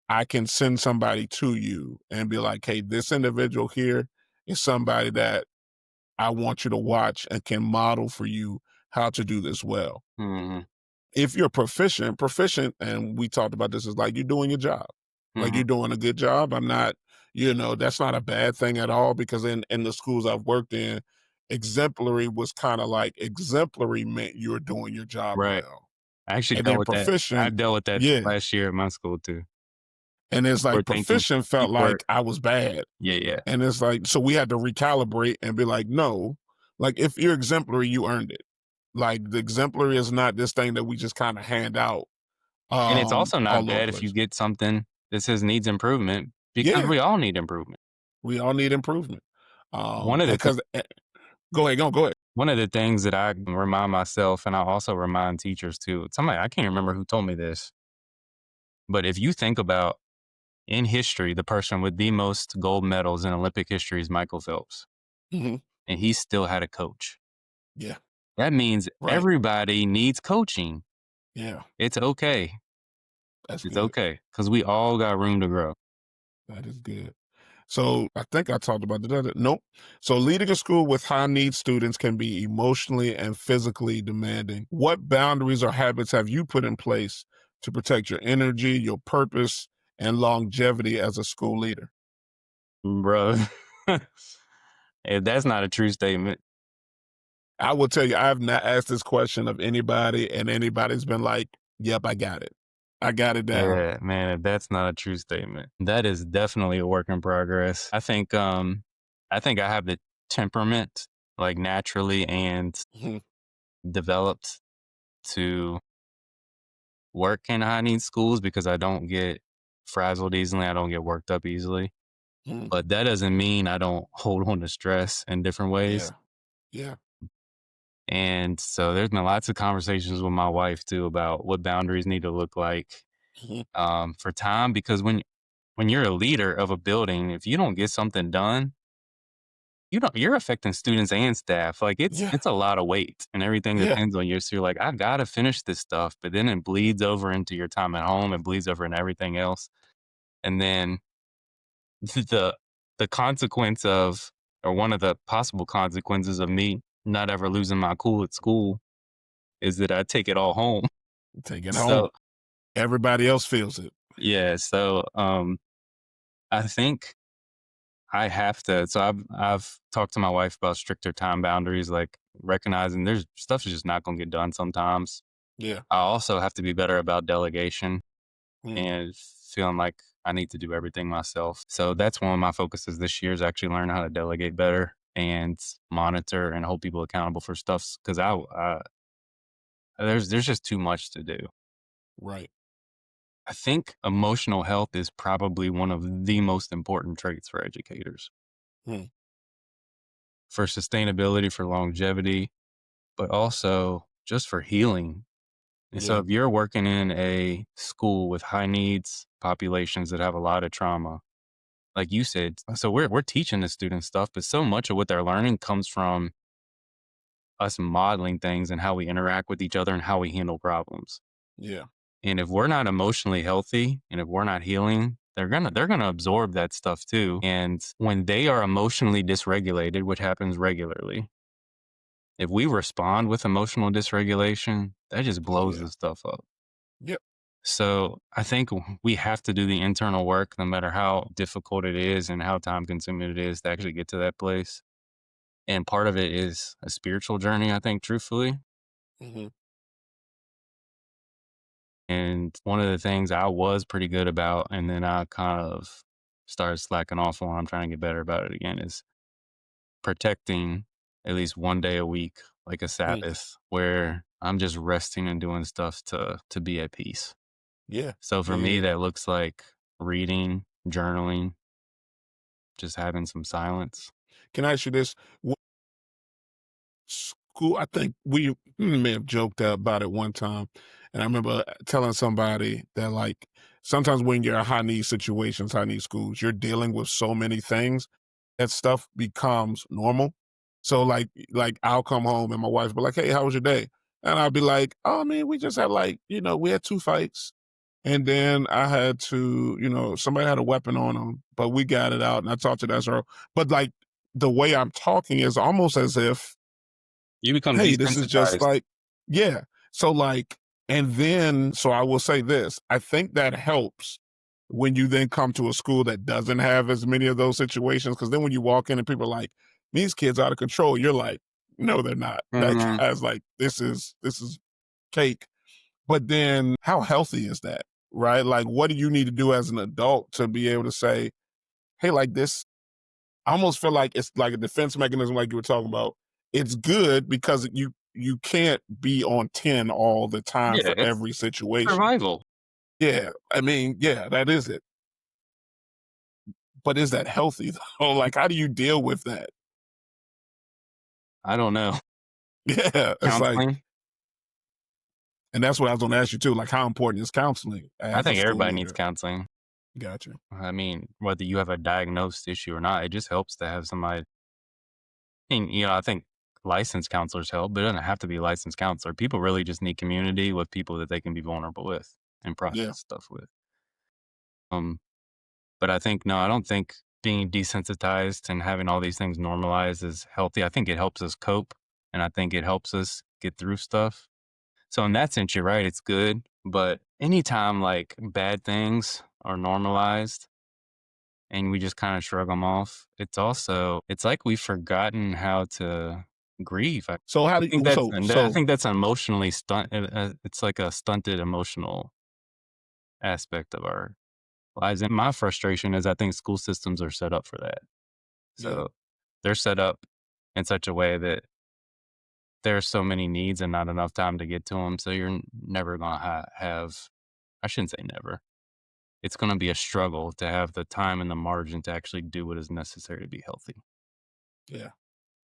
I can send somebody to you and be like, hey, this individual here is somebody that I want you to watch and can model for you how to do this well. Hmm. If you're proficient, and we talked about this, is like you're doing your job. Like Hmm. you're doing a good job. I'm not, that's not a bad thing at all because in the schools I've worked in, exemplary was kind of like exemplary meant you were doing your job Right. well. I actually And dealt then with that. I proficient, dealt with that yeah. last year at my school too. And it's Or like thinking proficient felt peak work. like I was bad. Yeah, yeah. And it's like, so we had to recalibrate and be like, no, like if you're exemplary, you earned it. Like the exemplary is not this thing that we just kind of hand out And it's also not all over the bad if you place. get something that says needs improvement because Yeah, we all need improvement. we all need improvement. One of the And things because go ahead, go ahead. One of the things that I remind myself, and I also remind teachers too, somebody I can't remember who told me this, but if you think about in history, the person with the most gold medals in Olympic history is Michael Phelps, Mhm. and he still had a coach. Yeah, That means right. everybody needs coaching. Yeah, It's okay. that's It's good. okay because we all got room to grow. That is good. So I think I talked about that. Nope. So leading a school with high need students can be emotionally and physically demanding. What boundaries or habits have you put in place to protect your energy, your purpose, and longevity as a school leader? Bro, if that's not a true statement, I will tell you, I've not asked this question of anybody, and anybody's been like, yep, I got it. I got it down. yeah, man, if that's not a true statement, that is definitely a work in progress. I think I have the temperament like naturally and Mhm, developed to work in high need schools because I don't get frazzled easily. I don't get worked up easily. mhm. But that doesn't mean I don't hold on to stress in different ways. Yeah, yeah, And so there's been lots of conversations with my wife too about what boundaries need to look like mhm. for time because when you're a leader of a building, if you don't get something done, you're affecting students and staff. Like Yeah, it's a lot of weight and everything yeah, depends on you. So you're like, I gotta finish this stuff, but then it bleeds over into your time at home. It bleeds over into everything else, and then the the consequence of or one of the possible consequences of me not ever losing my cool at school is that I take it all home. take it home. So Everybody else feels it. yeah, I think I have to. So I've talked to my wife about stricter time boundaries, like recognizing there's stuff is just not going to get done sometimes. Yeah. I also have to be better about delegation Mm, and feeling like I need to do everything myself. So that's one of my focuses this year is actually learn how to delegate better and monitor and hold people accountable for stuff because there's just too much to do. right. I think emotional health is probably one of the most important traits for educators Mm, for sustainability, for longevity, but also just for healing. And so yeah. if you're working in a school with high needs populations that have a lot of trauma, like you said, so we're teaching the students stuff, but so much of what they're learning comes from us modeling things and how we interact with each other and how we handle problems. Yeah. And if we're not emotionally healthy and if we're not healing, they're gonna absorb that stuff too. And when they are emotionally dysregulated, which happens regularly, if we respond with emotional dysregulation, that just Oh, blows yeah. the stuff up. Yep. So I think we have to do the internal work, no matter how difficult it is and how time consuming it is to actually get to that place. And part of it is a spiritual journey, I think, truthfully. Mhm. And one of the things I was pretty good about, and then I kind of started slacking off on, I'm trying to get better about it again, is protecting at least one day a week, like a Mm. Sabbath, where I'm just resting and doing stuff to be at peace. Yeah. So for Yeah, me, yeah. that looks like reading, journaling, just having some silence. Can I ask you this? School, I think we may have joked about it one time, and I remember telling somebody that, like, sometimes when you're in high need situations, high need schools, you're dealing with so many things that stuff becomes normal. So, like I'll come home and my wife be like, "Hey, how was your day?" And I'll be like, "Oh, man, we just had like, we had 2 fights, and then I had to, somebody had a weapon on them, but we got it out, and I talked to that girl." But like the way I'm talking is almost as if, You become hey, this is just desensitized. like, yeah. So like, and then, so I will say this, I think that helps when you then come to a school that doesn't have as many of those situations. Cause then when you walk in and people are like, these kids out of control, you're like, no, they're not. That Mhm. guy's like, this is cake. But then how healthy is that? right? Like, what do you need to do as an adult to be able to say, hey, like this, I almost feel like it's like a defense mechanism, like you were talking about. It's good because you can't be on 10 all the time Yeah, for it's every situation. survival. Yeah, I mean, yeah, that is it. But is that healthy though? Like, how do you deal with that? I don't know. Yeah, it's like, Counseling? and that's what I was going to ask you too. Like, how important is counseling I as a think school everybody needs leader? counseling. Gotcha. I mean, whether you have a diagnosed issue or not, it just helps to have somebody. And, I think licensed counselors help, but it doesn't have to be a licensed counselor. People really just need community with people that they can be vulnerable with and Yeah. process stuff with. Um, but I think no, I don't think being desensitized and having all these things normalized is healthy. I think it helps us cope, and I think it helps us get through stuff. So in that sense, you're right, it's good. But anytime like bad things are normalized and we just kind of shrug them off, it's like we've forgotten how to grieve. I So how do think you, I think that's emotionally it's like a stunted emotional aspect of our lives. And my frustration is I think school systems are set up for that. yeah, So they're set up in such a way that there's so many needs and not enough time to get to them. So you're never going to have, I shouldn't say never. It's going to be a struggle to have the time and the margin to actually do what is necessary to be healthy. yeah,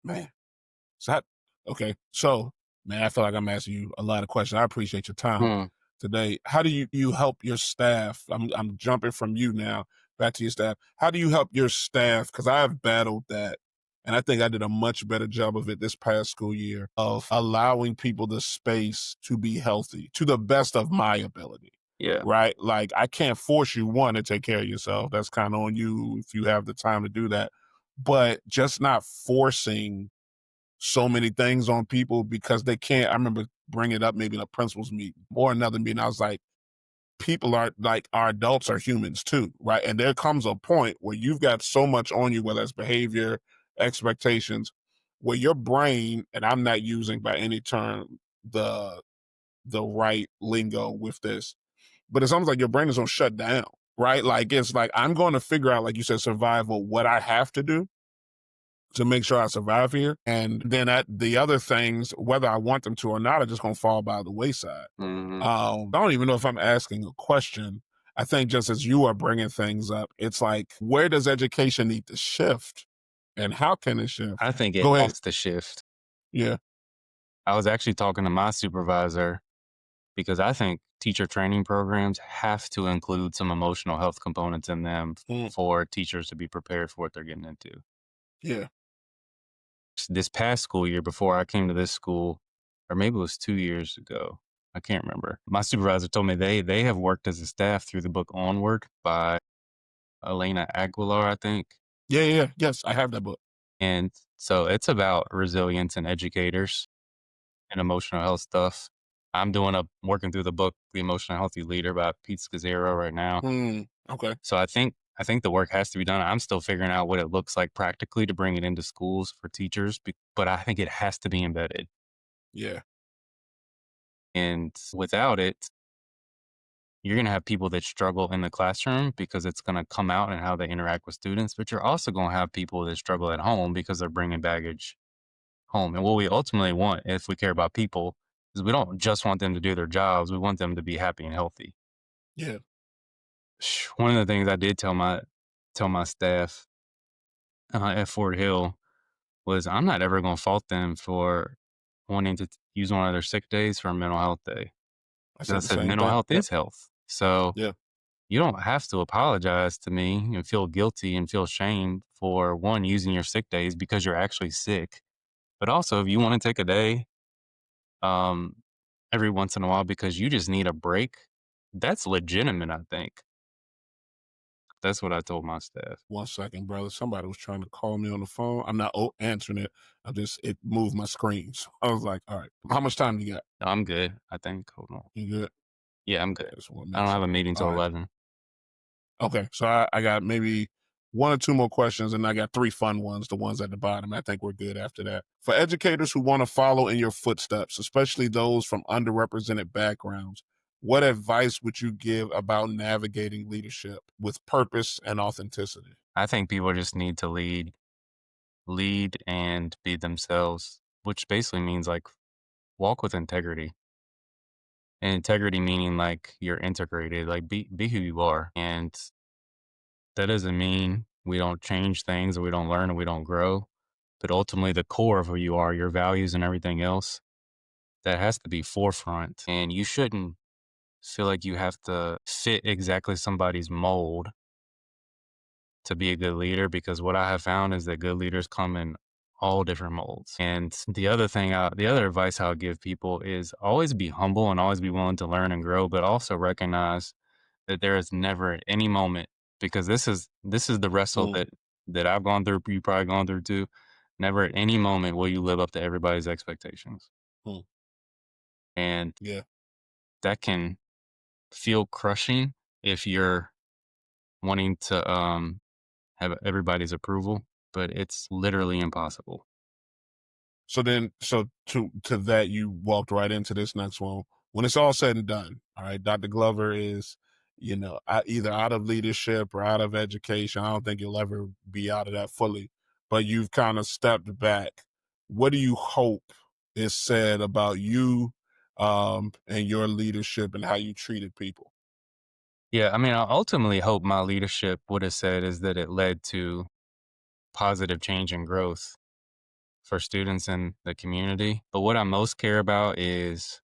man. So how, okay, so man, I feel like I'm asking you a lot of questions. I appreciate your time Mm, today. How do you help your staff? I'm jumping from you now back to your staff. How do you help your staff? Because I have battled that, and I think I did a much better job of it this past school year of allowing people the space to be healthy to the best of my ability. yeah. Right? Like I can't force you one to take care of yourself. That's kind of on you if you have the time to do that. But just not forcing so many things on people because they can't. I remember bringing it up maybe in a principals meeting or another meeting. I was like, people are like, our adults are humans too, right? And there comes a point where you've got so much on you, whether it's behavior, expectations, where your brain, and I'm not using by any term the right lingo with this, but it's almost like your brain is gonna shut down, right? Like it's like I'm going to figure out, like you said, survival, what I have to do to make sure I survive here. And then the other things, whether I want them to or not, are just going to fall by the wayside. Hmm. I don't even know if I'm asking a question. I think just as you are bringing things up, it's like, where does education need to shift and how can it I shift? think it Go ahead. has to shift. Yeah. I was actually talking to my supervisor because I think teacher training programs have to include some emotional health components in them Mm, for teachers to be prepared for what they're getting into. yeah. This past school year before I came to this school, or maybe it was 2 years ago, I can't remember. My supervisor told me they have worked as a staff through the book Onward by Elena Aguilar, I think, Yeah. Yeah. Yes. I have that book. and so it's about resilience and educators and emotional health stuff. I'm working through the book The Emotional Healthy Leader by Pete Scazzaro right now. Okay. So I think the work has to be done. I'm still figuring out what it looks like practically to bring it into schools for teachers, but I think it has to be embedded. Yeah. And without it, you're going to have people that struggle in the classroom because it's going to come out in how they interact with students, but you're also going to have people that struggle at home because they're bringing baggage home. And what we ultimately want, if we care about people, is we don't just want them to do their jobs. We want them to be happy and healthy. Yeah. One of the things I did tell my staff at Fort Hill was I'm not ever going to fault them for wanting to use one of their sick days for a mental health day. I 'Cause I said the said same mental thing. health Yep. is health. So Yeah. you don't have to apologize to me and feel guilty and feel shame for one using your sick days because you're actually sick. But also, if you want to take a day um, every once in a while because you just need a break, that's legitimate. I think that's what I told my staff. 1 second, brother. Somebody was trying to call me on the phone. I'm not answering it. It moved my screen. So I was like, all right, how much time you got? I'm good. I think. Hold on. You good? Yeah, I'm Okay, good. I just want to I make don't have sure. a meeting All till right. 11. Okay, so I got maybe one or two more questions, and I got three fun ones, the ones at the bottom. I think we're good after that. For educators who want to follow in your footsteps, especially those from underrepresented backgrounds, what advice would you give about navigating leadership with purpose and authenticity? I think people just need to lead and be themselves, which basically means like walk with integrity. And integrity meaning like you're integrated, like be who you are. And that doesn't mean we don't change things or we don't learn or we don't grow. But ultimately the core of who you are, your values and everything else, that has to be forefront. And you shouldn't feel like you have to fit exactly somebody's mold to be a good leader, because what I have found is that good leaders come in all different molds. And the other advice I'll give people is always be humble and always be willing to learn and grow, but also recognize that there is never at any moment, because this is the wrestle Mm, that I've gone through, you probably gone through too. Never at any moment will you live up to everybody's expectations. mm, And yeah. that can feel crushing if you're wanting to have everybody's approval, but it's literally impossible. So then, so to that, you walked right into this next one. When it's all said and done, all right, Dr. Glover is, either out of leadership or out of education. I don't think you'll ever be out of that fully, but you've kind of stepped back. What do you hope is said about you, and your leadership and how you treated people? Yeah, I mean, I ultimately hope my leadership would have said is that it led to positive change and growth for students in the community. But what I most care about is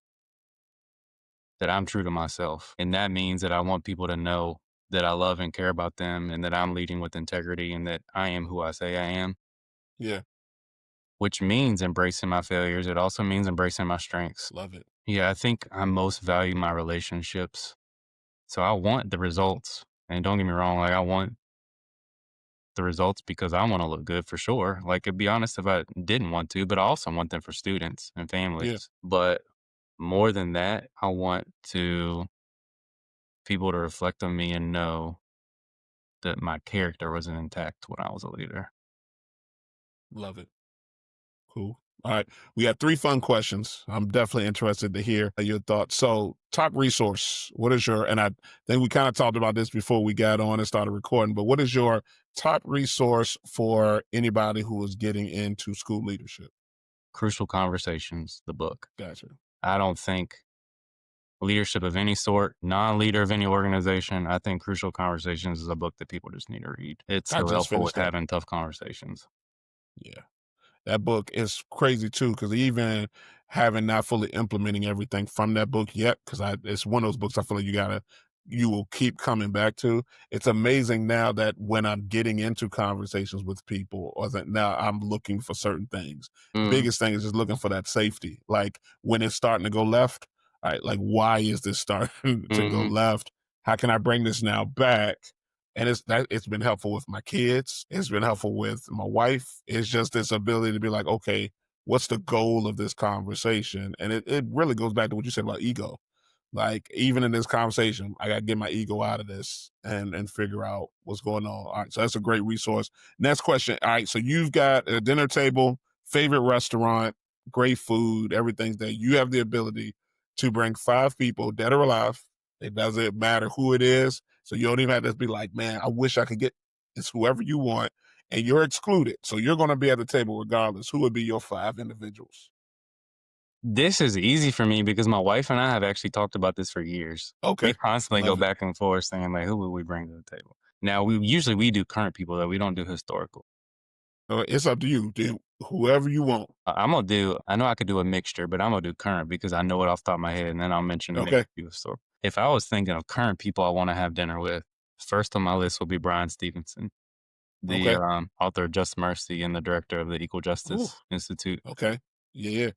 that I'm true to myself. And that means that I want people to know that I love and care about them and that I'm leading with integrity and that I am who I say I am, Yeah, which means embracing my failures. It also means embracing my strengths. love it. Yeah, I think I most value my relationships. So I want the results. And don't get me wrong, like I want the results because I want to look good for sure. Like, it'd be honest if I didn't want to, but I also want them for students and Yeah, families. But more than that, I want to people to reflect on me and know that my character wasn't intact when I was a leader. love it. Cool. All right. We got three fun questions. I'm definitely interested to hear your thoughts. So, top resource. What is your, and I think we kind of talked about this before we got on and started recording, but what is your top resource for anybody who is getting into school leadership? Crucial Conversations, the book. Gotcha. I don't think leadership of any sort, non-leader of any organization, I think Crucial Conversations is a book that people just need to read. It's I so just helpful with finished that. having tough conversations. Yeah. That book is crazy too, because even having not fully implementing everything from that book yet, because I it's one of those books I feel like you will keep coming back to. It's amazing now that when I'm getting into conversations with people, or that now I'm looking for certain things. Mm, Biggest thing is just looking for that safety. Like when it's starting to go left, right? Like why is this starting to go mhm. left? How can I bring this now back? And it's been helpful with my kids. It's been helpful with my wife. It's just this ability to be like, okay, what's the goal of this conversation? And it really goes back to what you said about ego. Like even in this conversation, I gotta get my ego out of this and figure out what's going on. All right. So that's a great resource. Next question. All right. So you've got a dinner table, favorite restaurant, great food, everything's there. You have the ability to bring five people, dead or alive. It doesn't matter who it is. So you don't even have to be like, man, I wish I could get it's whoever you want, and you're excluded. So you're gonna be at the table regardless. Who would be your five individuals? This is easy for me because my wife and I have actually talked about this for years. We Okay. constantly go Love it. back and forth saying like, who would we bring to the table? Now we do current people though. We don't do historical. It's up to you. Do whoever you want. I know I could do a mixture, but I'm gonna do current because I know it off the top of my head, and then I'll mention a Okay. few historical. If I was thinking of current people I want to have dinner with, first on my list will be Brian Stevenson, the Okay. author of Just Mercy and the director of the Equal Ooh, Justice Institute. okay. Yeah, yeah.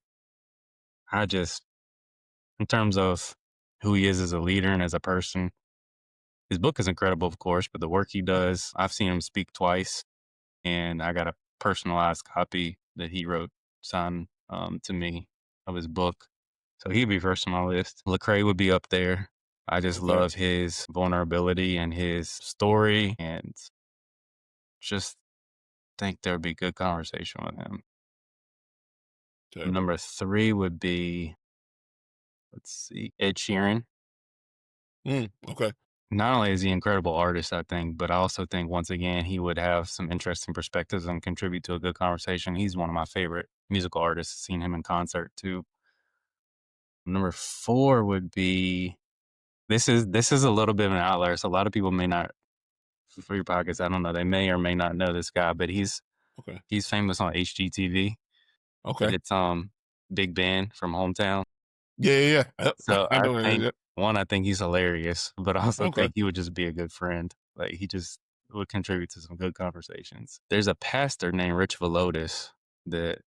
I just, in terms of who he is as a leader and as a person, his book is incredible, of course, but the work he does, I've seen him speak twice, and I got a personalized copy that he wrote, signed to me of his book. So he'd be first on my list. Lecrae would be up there. I just Okay. love his vulnerability and his story, and just think there'd be good conversation with him. Okay. Number three would be, let's see, Ed Sheeran. Okay. Not only is he an incredible artist, I think, but I also think once again he would have some interesting perspectives and contribute to a good conversation. He's one of my favorite musical artists. Seen him in concert too. Number 4 would be this is a little bit of an outlier. So a lot of people may not for your podcast, I don't know, they may or may not know this guy, but Okay. he's famous on HGTV. Okay. It's Big Ben from Hometown. Yeah, yeah, yeah. So I I know think that. I think he's hilarious, but I also Okay. think he would just be a good friend. Like he just would contribute to some good conversations. There's a pastor named Rich Velotis that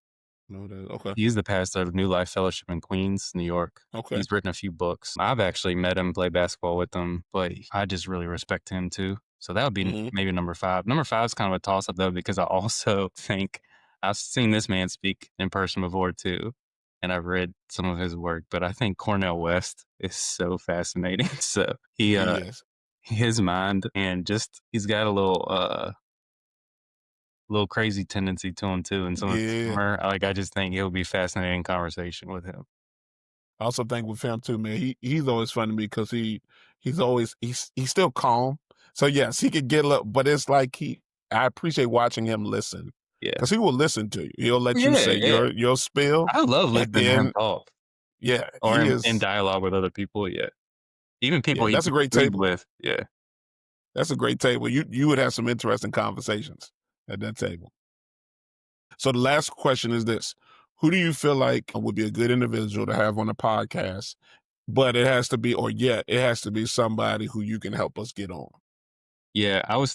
No, that. Okay. he's the pastor of New Life Fellowship in Queens, New York. Okay. He's written a few books. I've actually met him, play basketball with him, but I just really respect him too. So that would be Hmm. maybe number 5. Number 5 is kind of a toss up though, because I also think I've seen this man speak in person before too, and I've read some of his work, but I think Cornell West is so fascinating. So He is. his mind and just he's got a little crazy tendency to him too, and some of his Yeah. humor. Like I just think it would be fascinating conversation with him. I also think with him too, man. He's always funny because he's still calm. So yes, he could get a little, but it's like he. I appreciate watching him listen Yeah. because he will listen to you. He'll let you Yeah, say yeah. your spill, I love and listening to him then talk yeah, or he in is. dialogue with other people, yeah. Even people Yeah, he that's a great disagreed table. with, yeah. That's a great table. You would have some interesting conversations at that table. So the last question is this: who do you feel like would be a good individual to have on the podcast? But it has to be, or yet it has to be somebody who you can help us get on. Yeah, I would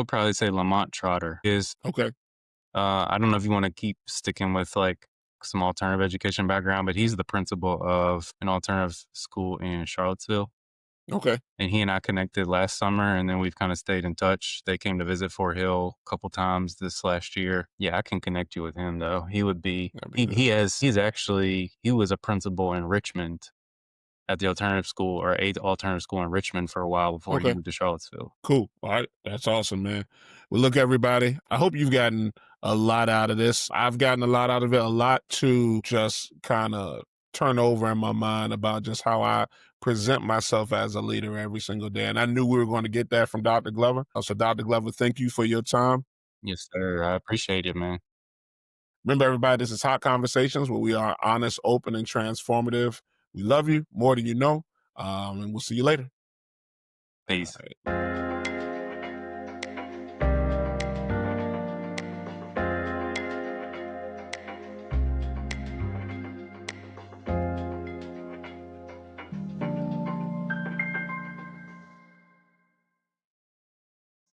probably say Lamont Trotter is, Okay. I don't know if you wanna keep sticking with, like, some alternative education background, but he's the principal of an alternative school in Charlottesville. Okay. And he and I connected last summer, and then we've kinda stayed in touch. They came to visit Fort Hill a couple times this last year. Yeah, I can connect you with him, though. He would be That'd be good. he was a principal in Richmond at the alternative school or a alternative school in Richmond for a while before he Okay. moved to Charlottesville. Cool. All right. That's awesome, man. Well, look, everybody, I hope you've gotten a lot out of this. I've gotten a lot out of it, a lot to just kind of turn over in my mind about just how I present myself as a leader every single day. And I knew we were going to get that from Dr. Glover. So, Dr. Glover, thank you for your time. Yes, sir. I appreciate it, man. Remember, everybody, this is Hot Conversations where we are honest, open, and transformative. We love you more than you know. And we'll see you later. All Peace. right.